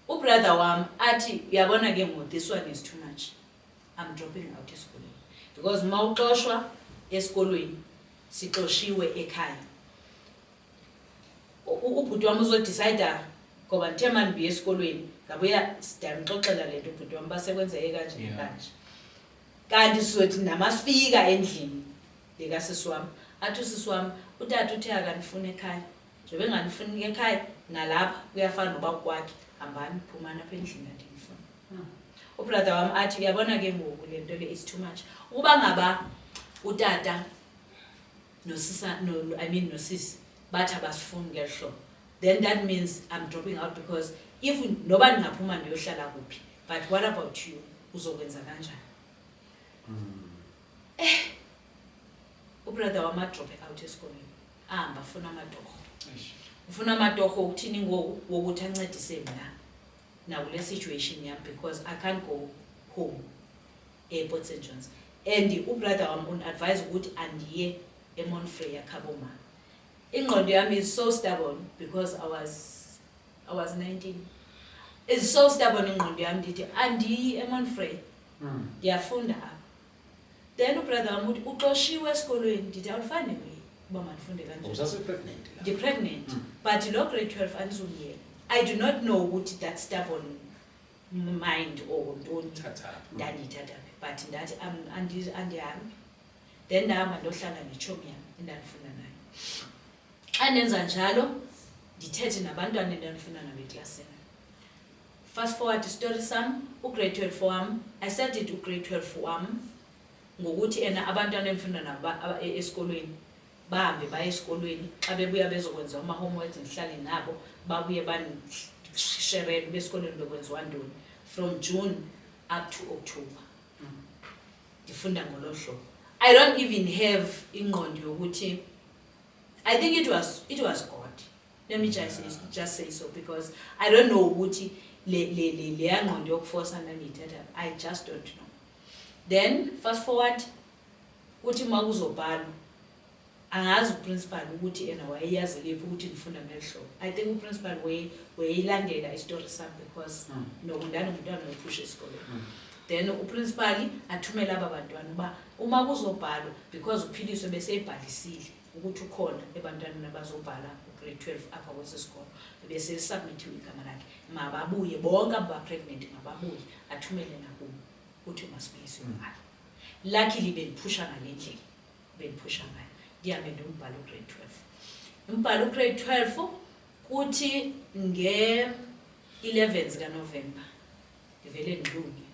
ubrother wami athi uyabona ke ngo this one is too much, I'm dropping out esikoleni, because mawuxoshwa esikolweni sixoshiwe ekhaya. Ubhuti wami uzodecide ngoba ndithe mandibuye esikolweni ngabuya sidamxoxela lento ubhuti wami basekwenzeke kanje nekanje. Kanti sizothi namasifika endlini lekasisi wami athi usisi wami utata uthe akanifuna ekhaya, njengoba enganifuni ekhaya nalapha kuyafana noba kwakhe, hambani phumana apha endlini andinifuna. Ubrother wami athi uyabona ke ngoku lento le is too much. Ukuba ngaba utata nosisa nosisi bathi abasifuni ngehlo, then that means I'm dropping out, because if noba ndingaphuma ndiyohlala kuphi, but what about you, uzokwenza kanjani? Ubrother wami adrope out esikolweni ahamba afuna amatorho. Ufuna amatorho ukuthini ngoku wokuthi ancedise mina nakule situation yami, because I can't go home ePort St Johns. And ubrother wami unadvise ukuthi andiye eMontfrey Kaboma. Ingqondo yami is so stubborn because I was 19. is so stubborn ingqondo yami ndithi andiyi eMonfrey ngiyafunda apha. Then ubrother wami uthi uxoshiwe esikolweni ndithi awufane uba mandifunde kanje. Usase-pregnant la? Ndi-pregnant but lo grade 12 andizumyela. I do not know ukuthi that stubborn mind or ntoni Thatha. ndandiyithatha phi but ndathi andihambi. Then ndahamba ndohlala netshomi yami endandifunda nayo. Andenza njalo ndithethe nabantwana endandifunda nabo eklasini. Fast forward story sam, ugrade 12 wam, I started ugrade 12 wam ngokuthi abantwana endifunda nabo esikolweni bahambe baye esikolweni xa bebuya bezokwenza ama-homeworks ndihlale nabo babuye banisherele besikolweni bekwenziwa ntoni from June up to October. Ndifunda ngolo hlobo. I don't even have ingqondo yokuthi I think it was God. Let me just say so because I don't know ukuthi le ngqondo yokuforsa nandiyithatha. I just don't know. Then fast forward uthi makuzobhalwa angazi uprincipal ukuthi yena wayeyazi lephi ukuthi ngifunda ngehlobo. I think uprincipal wayeyilandela istory sami because nokundana umntwana ophusha esikoleni. Then uprincipal athumela aba bantwana uba uma kuzobhalwa because uPhiliswe bese ebhalisile ukuthi ukhona ebantwaneni abazobhala ugrade 12 apha kwesikolo bese submitiwe igama lakhe mababuye bonke aba pregnant mababuye athumele nakubo ukuthi masibuyise imali. Luckily bendiphusha ngalendlela bendiphusha ngayo ndihambe ndombhala ugrade 12 umbhala ugrade 12 kuthi nge-11 zikaNovember ndivele ndilunge.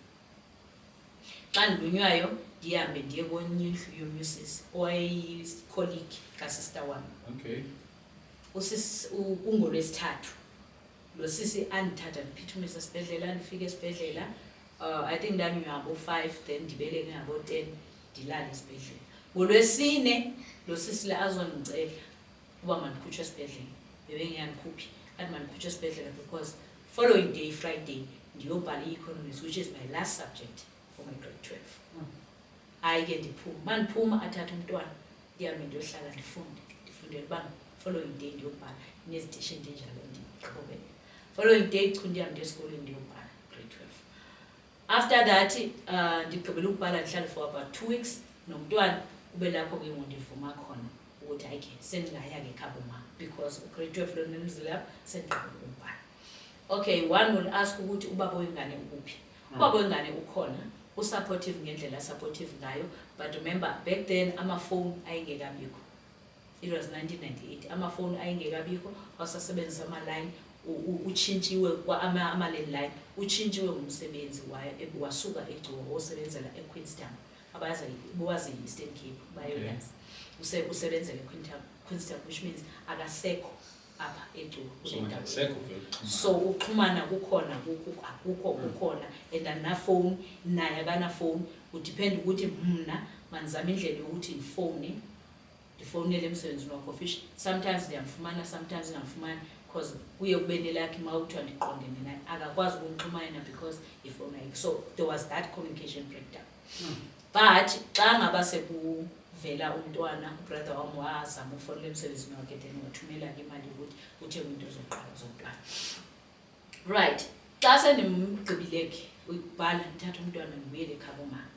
Xa ndilunywayo ndihambe ndiye kwenye indlu yomsisi owayeyi-colleague kasista wami. Okay. UNgolwesithathu lo sisi andithatha ndiphithumisa esibhedlela ndifike esibhedlela I think ndanyuka ngabo-5 then ndibeleke ngabo-10 ndilala esibhedlela. NgoLwesine lo sisi la azondicela uba mandikhutshwe esibhedlela bebengiyandikhuphi athi mandikhutshwe esibhedlela because following day Friday ndiyobhala i-economics which is my last subject for my grade 12. Hayi ke ndiphuma mandiphuma athatha umntwana ndihambe ndiyohlala ndifundela uba following day ndiyobhala inezitation enjalo ndiqhubeke. Following day ndihambe esikolweni ndiyobhala grade 12. After that ndigqibela ukubhala ndihlale for about 2 weeks nomntwana kube lapho ke ngondivuma khona ukuthi ayike sendingaya ke ekhabo ma because grade 12 lo nemzila sendiqhubeka ukubhala. Okay, one will ask ukuthi ubaba wengane ukuphi. Ubaba wengane ukhona usupportive ngendlela supportive ngayo but remember back then amafoni ayengekabikho. It was 1998 amafoni ayengekabikho wasasebenzisa ama-line uchintshiwe ama-landline uchintshiwe ngumsebenzi wasuka eGcuwa osebenzela eQueenstown abawazi i-Eastern Cape bayoyazi usebenzela eQueenstown which means akasekho apha eGcuwa so uxhumana kukhona kukhona and anafoni naye akanafoni udepend ukuthi mna manizama indlela yokuthi ndifonele emsebenzini wakho fish sometimes ndiyamfumana sometimes ndingamfumani because kuye kube nelakhi mawuthiwa ndiqondene naye akakwazi ukunixhumana because ifoni ayikho so there was that communication breakdown. But xa ngaba sekuvela umntwana ubrother wami wazama ukufonela emsebenzini wakhe then wathumela ke imali ukuthi uthenge into zokuqala. Right, xa sendimgqibileke ukubhala ndithatha umntwana ndibuyele ekhabo mama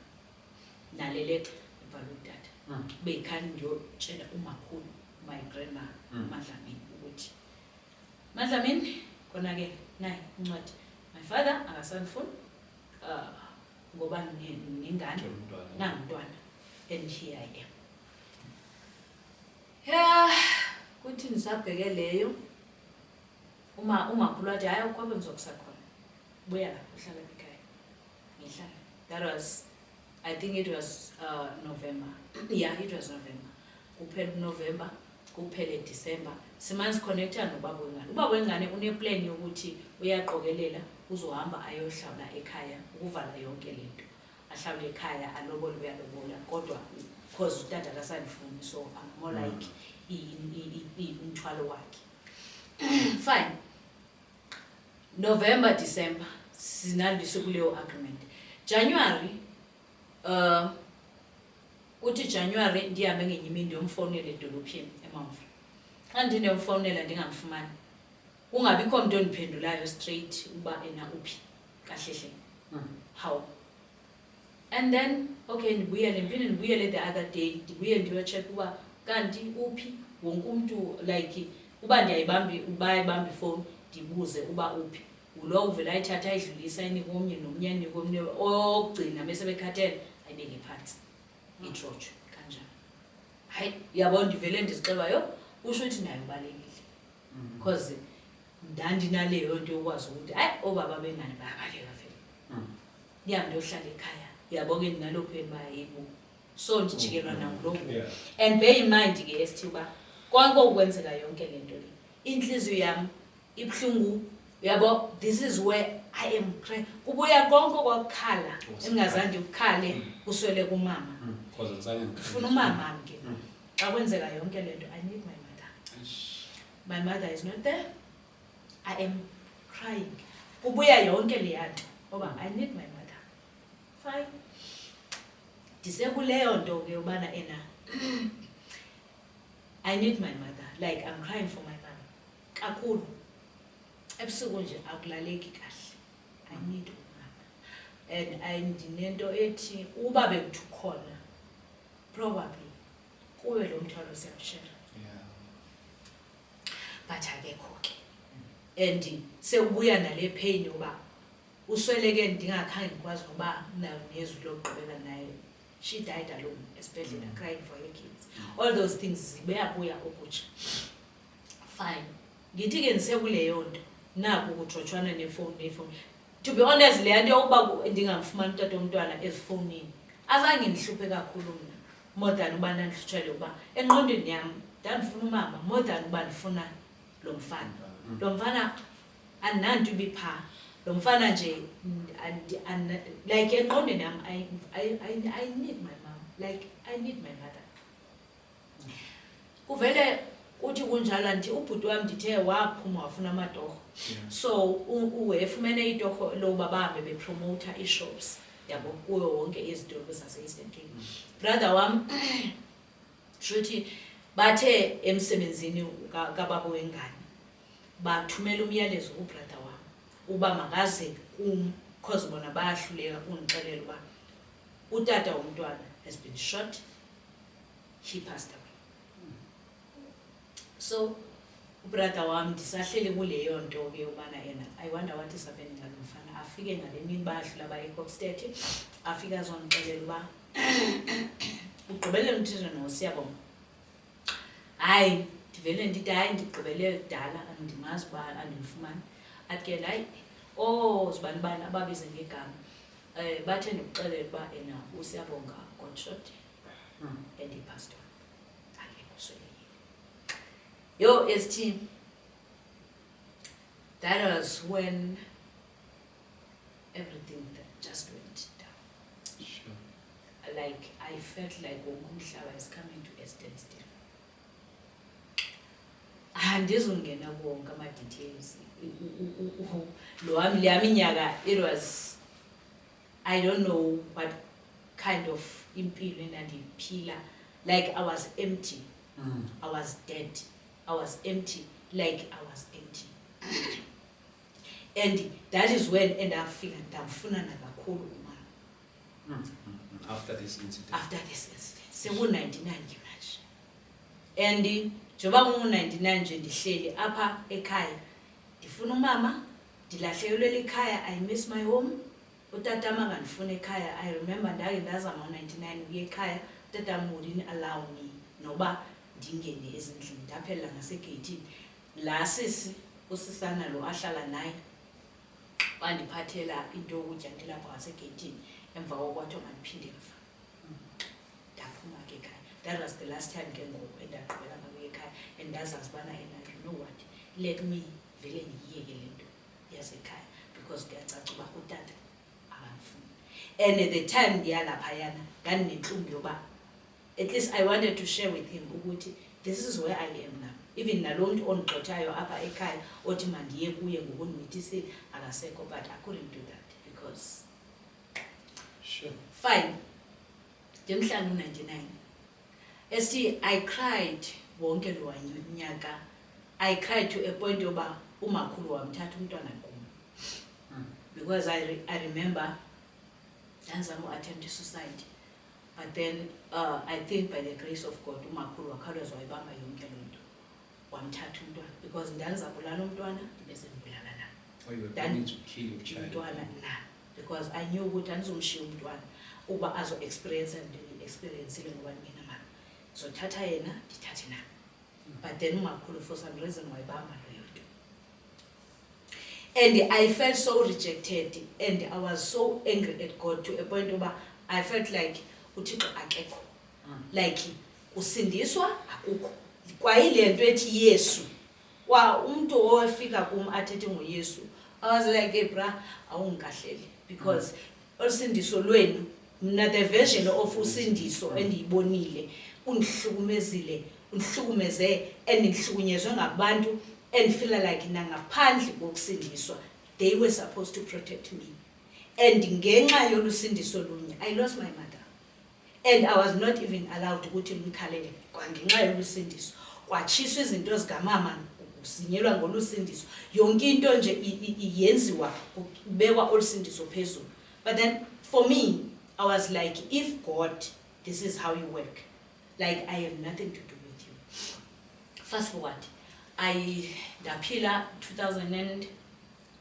naleleka ibhala utata beyikhani ndiyotshela umakhulu my grandma Madlamini ukuthi Madlamini konake nayi incwadi my father akasangifuni ngoba ngingane nangumntwana and here I am. Yeah, kuthi nisabheke leyo umakhulu wathi hayi ukwabe ngizokusakhona buya la uhlala ekhaya ngihlala. That was I think it was November. Yeah, it was November. Kuphela November, kuphela December. Simanzi connecta nobaba wengane. Ubaba wengane uneplan yokuthi uyaqokelela uzohamba ayohlala ekhaya ukuvala yonke lento. Ahlawule ekhaya alobole uyalobola kodwa because utata akasandifuni so I'm more like umthwalo wakhe. Fine. November, December sinandise kuleyo agreement. January uthi January ndihambe ngenye imini ndiyomfonela edolophini eMount. Xa ndinomfonela ndingamfumani Kungabikho umuntu ondiphendulayo straight uba ena uphi kahle hle. How? And then okay ndibuyele the other day ndibuye ndiyocheck uba kanti uphi wonke umuntu like uba bayibamba ifowuni ndibuze uba uphi ulo uvela ayithatha ayidlulisa enike omnye nomnye enike omnye okugcina bese bekhathele ayibeke phansi itrotsho kanjani. Hayi yabo ndivele ndizixelwa yo usho ukuthi nayo balekile because ndandinaleyo nto yokwazi ukuthi hayi obaba bengani bayabaleka vele ndihambe ndiyohlala ekhaya yabo ke ndinalokhu endibayebo so ndijikelwa nanguloku. And bear in mind ke ST uba konke okwenzeka yonke lento le inhliziyo yami ibhlungu yabo. This is where I am crying. Kubuya konke kwakukhala engingazange ukukhale kuswele kumama Because ngizange ufuna umama ke xa kwenzeka yonke lento I need my mother. My mother is not there. I am crying. Kubuya yonke le yanto ngoba I need my mother. Fine. Disekuleyo nto ke ubana ena I need my mother. Like I'm crying for my mom. Kakhulu. Ebusuku nje akulaleki kahle. I need umama. And ndinento ethi uba bekuthi khona probably kuwe lo mthwalo siyashare. But akekho ke. And sekubuya nale pain uba usweleke ndingakhange ngikwazi uba nayo nezwi lokugqibela naye. She died alone, especially crying for her kids. All those things zibeyabuya okutsha. Fine. Ngithi ke ndisekuleyo nto naku kutrotshwana nefowuni. To be honest le nto yokuba ndingamfumani utata womntwana ezifowunini azange ndihluphe kakhulu mna more than uba ndandihlutshelwe uba engqondweni yam ndandifuna umama more than uba ndifuna lo mfana. Lo mfana andinanto ibiphaa. Lo mfana nje like engqondweni yam I need my mom. Like I need my mother. Kuvele uthi kunjalo nje ubhuti wami ndithe waphuma wafuna amatorho. So ufumene itorho loba bahambe bepromoter ishops yabo kuyo wonke izidolophu zase-Eastern Cape. Brother wami shothi bathe emsebenzini kababa wengane bathumela umyalezo kubrother wami uba makaze because bona bayahluleka kundixelela uba utata womntwana has been shot, he passed away. So ubrother wami ndisahleli kuleyo nto ke ubana yena I wonder what is happening ngalo mfana. Afike ngale mini bayahlula baye-Kokstad afike azondixelela uba ugqibele umthetho noSiyabonga. Hayi ndivele ndithi hayi ndigqibele kudala andimazi uba andimfumani. Athi ke hayi zibani ababize ngegama bathe ndikuxelela uba ena uSiyabonga got shot and he passed on. Akekho swelekile. Yo ST, that was when everything just went down. Sure. Like I felt like umhlaba is coming to a standstill. Andizongena konke ama-details. Lo wami le minyaka it was I don't know what kind of impilo endandiyiphila. Like I was empty. I was dead. I was empty. Like I was empty. And that is when ndafika ndamfuna nakakhulu umama. After this incident. After this incident. Seku-99 ke manje. And njoba ngu-99 nje ndihleli apha ekhaya ndifuna umama ndilahlekelwe ekhaya. I miss my home. Utata makandifuna ekhaya. I remember ndake ndazama ngo-99 ukuya ekhaya. Utata wouldn't allow me noba ndingene ezindlini ndaphela ngasegeyithini. La sisi usisana lo ahlala naye wandiphathela into yokutya ndilapha ngasegeyithini emva kokwathiwa mandiphinde mva. Ndaphuma ke ekhaya. That was the last time ke ngoku endaqhubela ngakuye ekhaya and ndazazi ubana you know what, let me vele ndiyiyeke le nto yasekhaya because kuyacaca uba utata akamfuni. And at the time ndiyalaphayana ndandinentlungu yoba at least I wanted to share with him ukuthi this is where I am now. Even nalo muntu ondixothayo apha ekhaya othi mandiye kuye ngokundimithise akasekho, but I couldn't do that because Sure. fine ndimhlanu 99 ST I cried wonke lo nyaka. I cried to a point yoba umakhulu wamthatha umntwana kum. Because I remember ndazama uattempt suicide, but then I think by the grace of God umakhulu wakhawuleza wayibamba yonke loo nto wamthatha umntwana, because ndandizabulala umntwana bese ndibulala na. Oh, you were planning to kill your child. Umntwana na, because I knew ukuthi andizomshiya umntwana uba azo-experience experience-ile ngoba ndingenamali. So thatha yena ndithathe na. But then umakhulu for some reason wayibamba leyo nto. And I felt so rejected and I was so angry at God to a point where I felt like uThixo akekho. Like usindiswa akukho. Kwayile nto ethi Yesu. Wa umuntu owafika kum athethe ngoYesu. I was like, hey bra, awungikahleli because usindiso lwenu mna the version of usindiso endiyibonile undihlukumezile, undihlukumeze endihlukunyezwe ngabantu and feel like nangaphandle kokusindiswa they were supposed to protect me. And ngenxa yolusindiso lunye I lost my mother. And I was not even allowed ukuthi ngikhalele kwangenxa yolusindiso. Kwatshiswa izinto zikamama sinyelwa ngolusindiso. Yonke into nje iyenziwa kubekwa olusindiso phezulu. But then for me I was like, if God, this is how you work, like I have nothing to do with you. Fast forward, ndaphila 2001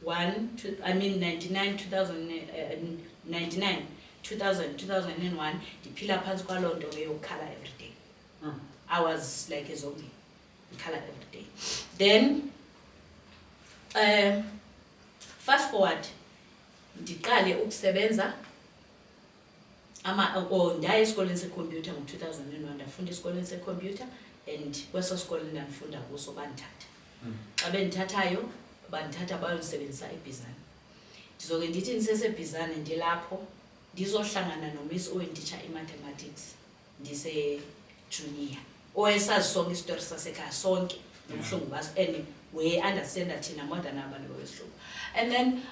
99 2001 ndiphila phansi kwaloo nto ke yokukhala every day. I was like a zombie, ndikhala every day. Then fast forward ndiqale ukusebenza ndaya esikoleni secomputer ngo-2001 ndafunda esikoleni secomputer and kweso sikole ndandifunda kuso bandithatha. Xa bendithathayo bandithatha bayondisebenzisa eBizana. Ndizoke ndithi ndiseseBizana ndilapho ndizohlangana nomiss owenditsha i-mathematics ndise-junior owayesazi sonke isitori sasekhaya sonke nobuhlungu baso and we-understanda thina more than abantu besihlungu. And then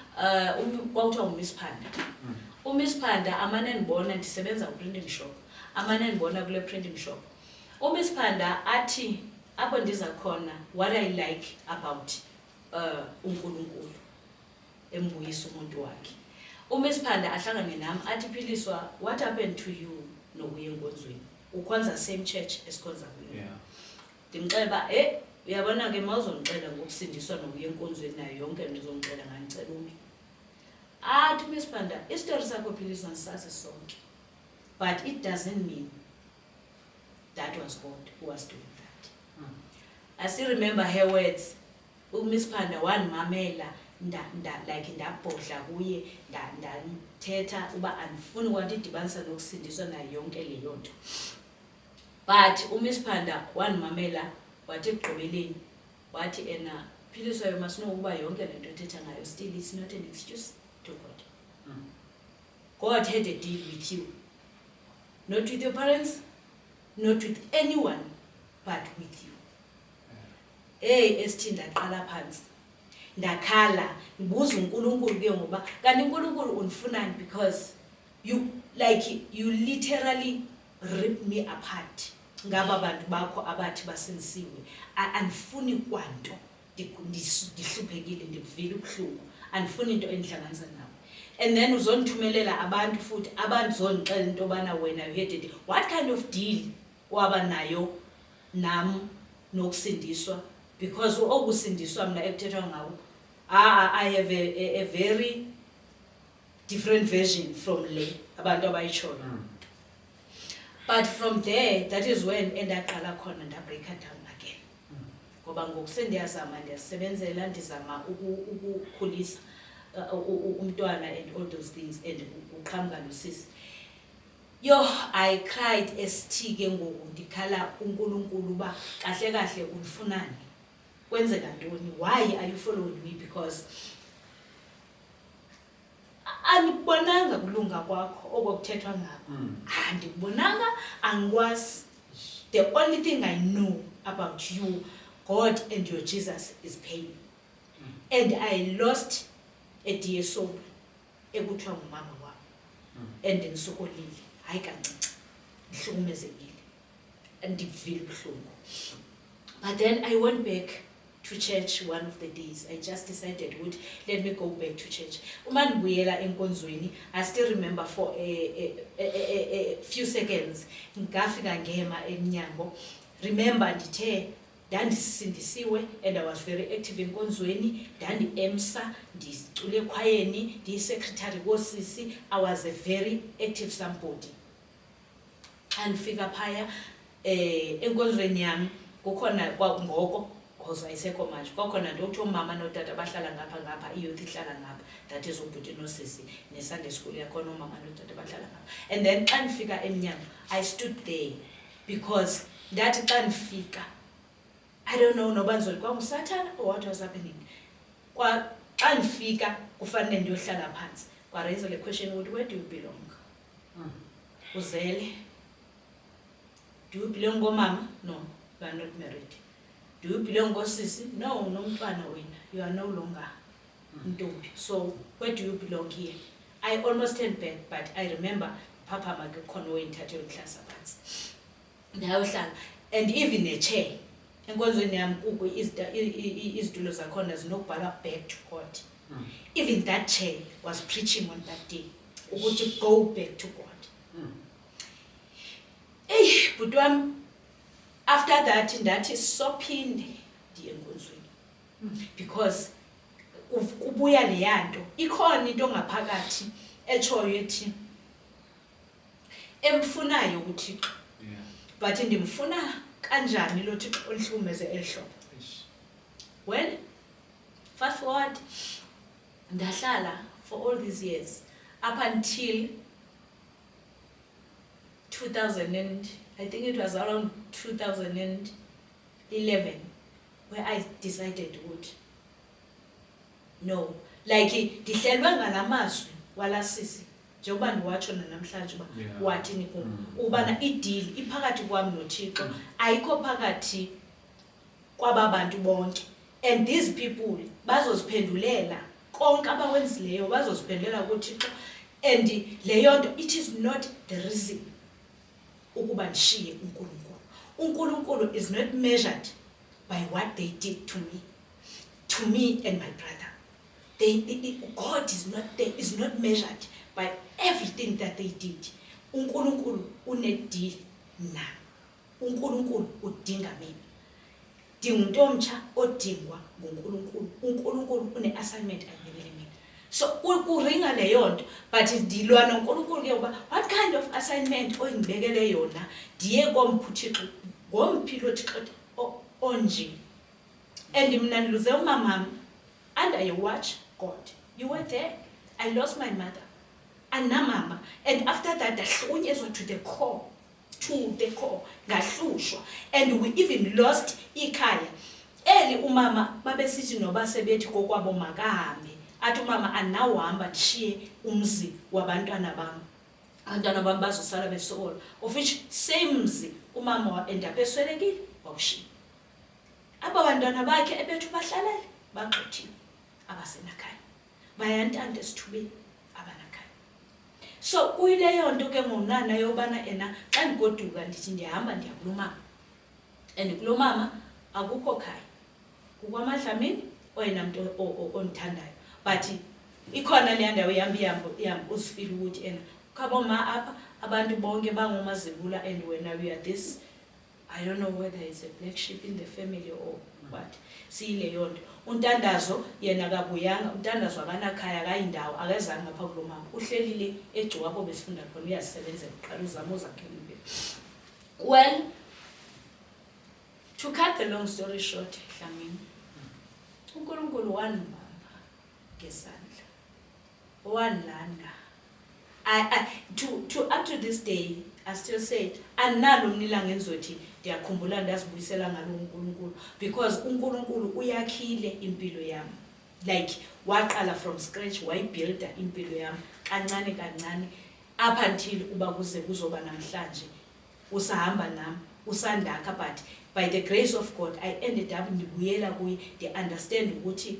kwakuthiwa uMiss Phanda. uMiss Phanda amane ndibona ndisebenza ku-printing shop, amane ndibona kule printing shop. uMiss Phanda athi apho ndiza khona what I like about uNkulunkulu embuyisa umuntu wakhe. uMiss Phanda ahlangane nami athi Philiswa, what happened to you nokuya enkonzweni? Ukhonza same church esikhonza kuyo. Ndimxeba uyabona ke mawuzongixela ngokusindiswa nokuya enkonzweni nayo yonke ndizongixela ngicela umi. Athi uMiss Phanda isitori sakho Philiswa sazi sonke, but it doesn't mean that was God who was doing that. I still remember her words. uMiss Phanda wanimamela like ndabhodla kuye ndathetha uba andifuni kwanto idibanisa nokusindiswa nayo yonke leyo nto. But uMiss Phanda wanimamela wathi ekugqibeleni wathi Philiswa you must know uba yonke le nto ethetha ngayo still it's not an excuse to God. God had a deal with you, not with your parents, not with anyone, but with you. Esithi ndaqala phansi ndakhala ngibuza uNkulunkulu ke ngoba kanti uNkulunkulu unifunani, because you literally rip me apart. Ngaba bantu bakho abathi basindisiwe andifuni kwanto ndihluphekile ndivile ubuhlungu andifuni into endihlanganisa nawe. And then uzondithumelela abantu futhi abantu zonixela into bana wena you had it. What kind of deal waba nayo nam nokusindiswa? Because okusindiswa mina ekuthethwa ngawo I have a very different version from le abantu abayitshoyo. But from there that is when endaqala khona ndabreaka down again. Ngoba ngokusendiyazama ndiyasebenzela ndizama ukukhulisa umntwana and all those things and uqhamuka nosisi. I cried esithi ke ngoku ndikhala uNkulunkulu uba kahle kahle unifunani? Kwenzeka ntoni? Why are you following me? Because andikubonanga kulunga kwakho okuthethwa ngakho. Andikubonanga, angikwazi. The only thing I know about you, God and your Jesus, is pain. And I lost a dear soul ekuthiwa ngumama wami and ndisokolile hayi kancinci ndihlukumezekile andivile ubuhlungu. But then I went back to church one of the days. I just decided, let me go back to church. Uma ndibuyela enkonzweni, I still remember for a few seconds, ngafika ngema emnyango. Remember ndithe ndandisindisiwe and I was very active enkonzweni, ndandi-EMSA, ndicule ekhwayeni, ndiyi-secretary kosisi. I was a very active somebody. Andifika phaya enkonzweni yami kukhona ngoko because ayisekho manje kwakhona nto ukuthi umama notata bahlala ngapha iyouth ihlala ngapha, that is ubhuti nosisi ne-Sunday school yakhona umama notata bahlala ngapha. And then xa ndifika emnyango, I stood there because ndathi xa ndifika, I don't know noba ndizoli kwangusathana or what was happening. Xa ndifika kufanele ndiyohlala phansi, kwaraise le question ukuthi where do you belong? Uzele. Do you belong komama? No, you are not married. Do you belong kosisi? No, nomntwana wena, you are no longer ntombi. So where do you belong here? I almost turned back, but I remember Papa makekhona oyinthathe yonhlasa phansi. Ndayohlala, and even a chair. Enkonzweni yami kukho izitulo zakhona zinokubhalwa back to God. Even that chair was preaching on that day ukuthi go back to God. But after that, ndathi sophinde ndiye enkonzweni because kubuya le yanto ikhona into ngaphakathi echoyo ethi emfunayo uThixo, but ndimfuna kanjani lo Thixo olihlukumeze elihlobo. Well, fast forward, ndahlala for all these years up until 2000 and I think it was around 2011 where I decided no, like ndihlelwe ngalamazwi wala sisi njengoba ndiwatsho namhlanje uba wathini kum ubana ideal iphakathi kwami noThixo ayikho phakathi kwababantu bonke, and these people bazoziphendulela konke abakwenzileyo bazoziphendulela kuThixo, and leyo nto it is not the reason ukuba ndishiye uNkulunkulu. uNkulunkulu is not measured by what they did to me and my brother. God is not measured by everything that they did. uNkulunkulu unedeal na. uNkulunkulu udinga mina. Ndingumuntu omtsha odingwa nguNkulunkulu. uNkulunkulu une-assignment ayibekele mina. So kuringa leyo nto, but ndilwa noNkulunkulu ke uba what kind of assignment oyindibekele yona ndiye komphuthiqo ngomphilo Thixo onje. And mina ndiluze umamam under your watch, God. You were there. I lost my mother and mama, and after that ndahlukunyezwa to the core, ngahlushwa, and we even lost ikhaya. Eli umama babesithi noba sebethi kokwabo makahambe, athi umama anawuhamba ndishiye umzi wabantwana bam, abantwana bam bazosala besokola, of which same mzi umama endapha eswelekile wawushiya. Aba bantwana bakhe ebethu bahlalele bagqithiwe abasenakhaya, bayantanda esithubeni abanakhaya. So kuyileyo nto ke ngonana yobana ena xa ndigoduka ndithi ndihamba ndiyakulomama, and kulomama akukho khaya, kukwaMadlamini oyena muntu ondithandayo, but ikhona le ndawo yami uzifile ukuthi ena khaboma apha abantu bonke bangomazibula, and wena we are this, I don't know whether it's a black sheep in the family or what. Siyileyo nto. Untandazo yena kabuyanga, untandazo akanakhaya akayindawo akezanga ngapha kulomama, uhlelile egcuwa apho besifunda khona uyasebenzela uqala uzama uzakhela impilo. Well, to cut the long story short, Dlamini, uNkulunkulu wanibamba ngesandla, wanilanda. To up to this day, I still say, analo mnilanga enzothi ndiyakhumbula ndazibuyisela ngalo uNkulunkulu, because uNkulunkulu uyakhile impilo yami, like waqala from scratch, wayibuilda impilo yami kancane kancane up until uba kuzoba namhlanje usahamba nami usandakha. But by the grace of God I ended up ndibuyela kuye, they understand ukuthi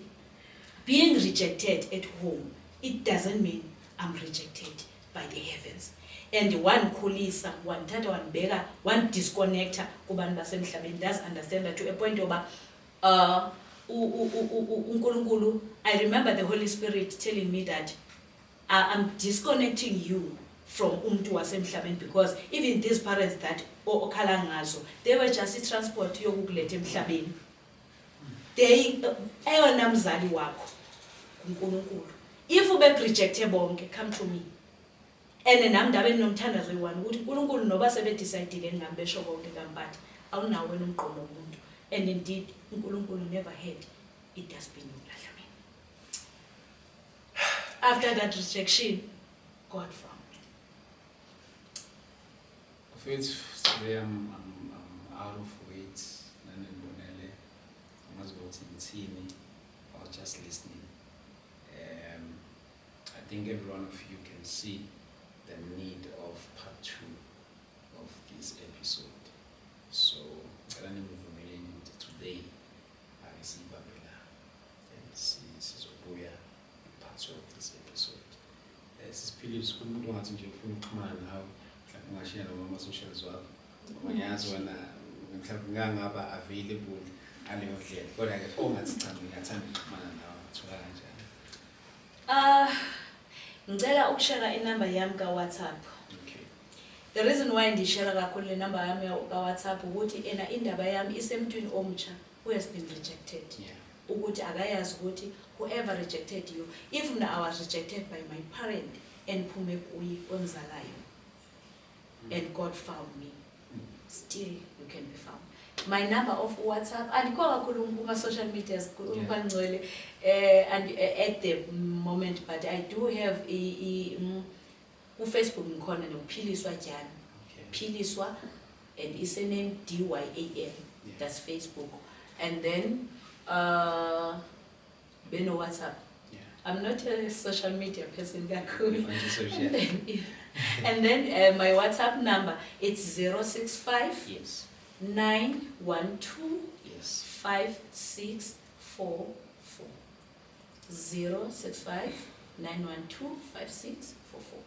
being rejected at home, it doesn't mean I'm rejected by the heavens. And one khulisa, one tata, one bega, one disconnector kubantu basemhlabeni. Does understand that to a point over uNkulunkulu, I remember the Holy Spirit telling me that I'm disconnecting you from umuntu wasemhlabeni, because even these parents that okhala ngazo, they were just transport yokukuletha emhlabeni. They eyona mzali wakho uNkulunkulu. If ube rejecte bonke, come to me. And nami ndabe nomthandazo oyi-1 ukuthi uNkulunkulu noba sebedecide ngihambe besho bonke kampathi awunawo wena umqondo womuntu. And indeed uNkulunkulu never had it has been ukulahla mina. After that rejection, God found me. Today I'm out of weight. Nanembonele, I was watching I was just listening. I think every one of you can see the need of part 2 of this episode. So, today, I see Babela and see Sizobuya parts of this episode. Sisiphilile umuntu ongathi nje ufuna ukuxhumana nawe, mhlawumbe ungashare noma socials wakho. Ngiyazi wena mhlawumbe ngangaba available aleyo ndlela. Kodwa ke ongathi cha ngiyathanda ukuxhumana nawe, uthola kanjani? Ngicela ukushare inamba yami ka-WhatsApp. Okay. The reason why ndishare kakhulu le number yami ka-WhatsApp ukuthi ena indaba yami isemntwini omutsha who has been rejected. Yeah. Ukuthi akayazi ukuthi whoever rejected you, even I was rejected by my parent and phume kuye omzalayo. And God found me. Still you can be found. My number of WhatsApp andikho kakhulu kuma social media ngcwele and at the moment, but I do have ku Facebook ngikhona noPhiliswa Jani. Philiswa and is name DYAN. That's Facebook. And then beno WhatsApp. Yeah. I'm not a social media person kakhulu. Anti-social. And then my WhatsApp number, it's 065 Yes. 912 Yes. 5644. 065 912 5644.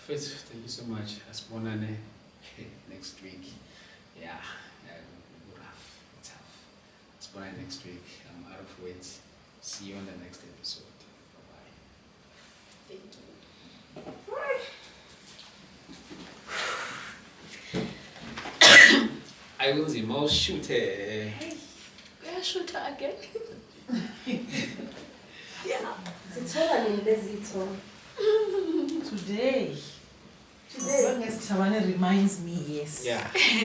First, thank you so much. Asibonane next week. Yeah, rough, tough. Asibonane next week. I'm out of weight. See you on the next episode. Bye-bye. Thank you. I will see more shooter. Hey, where shoot her again? Yeah. Sithola nini lezi ithombe? Today. Today. As long as Tabane reminds me, yes. Yeah.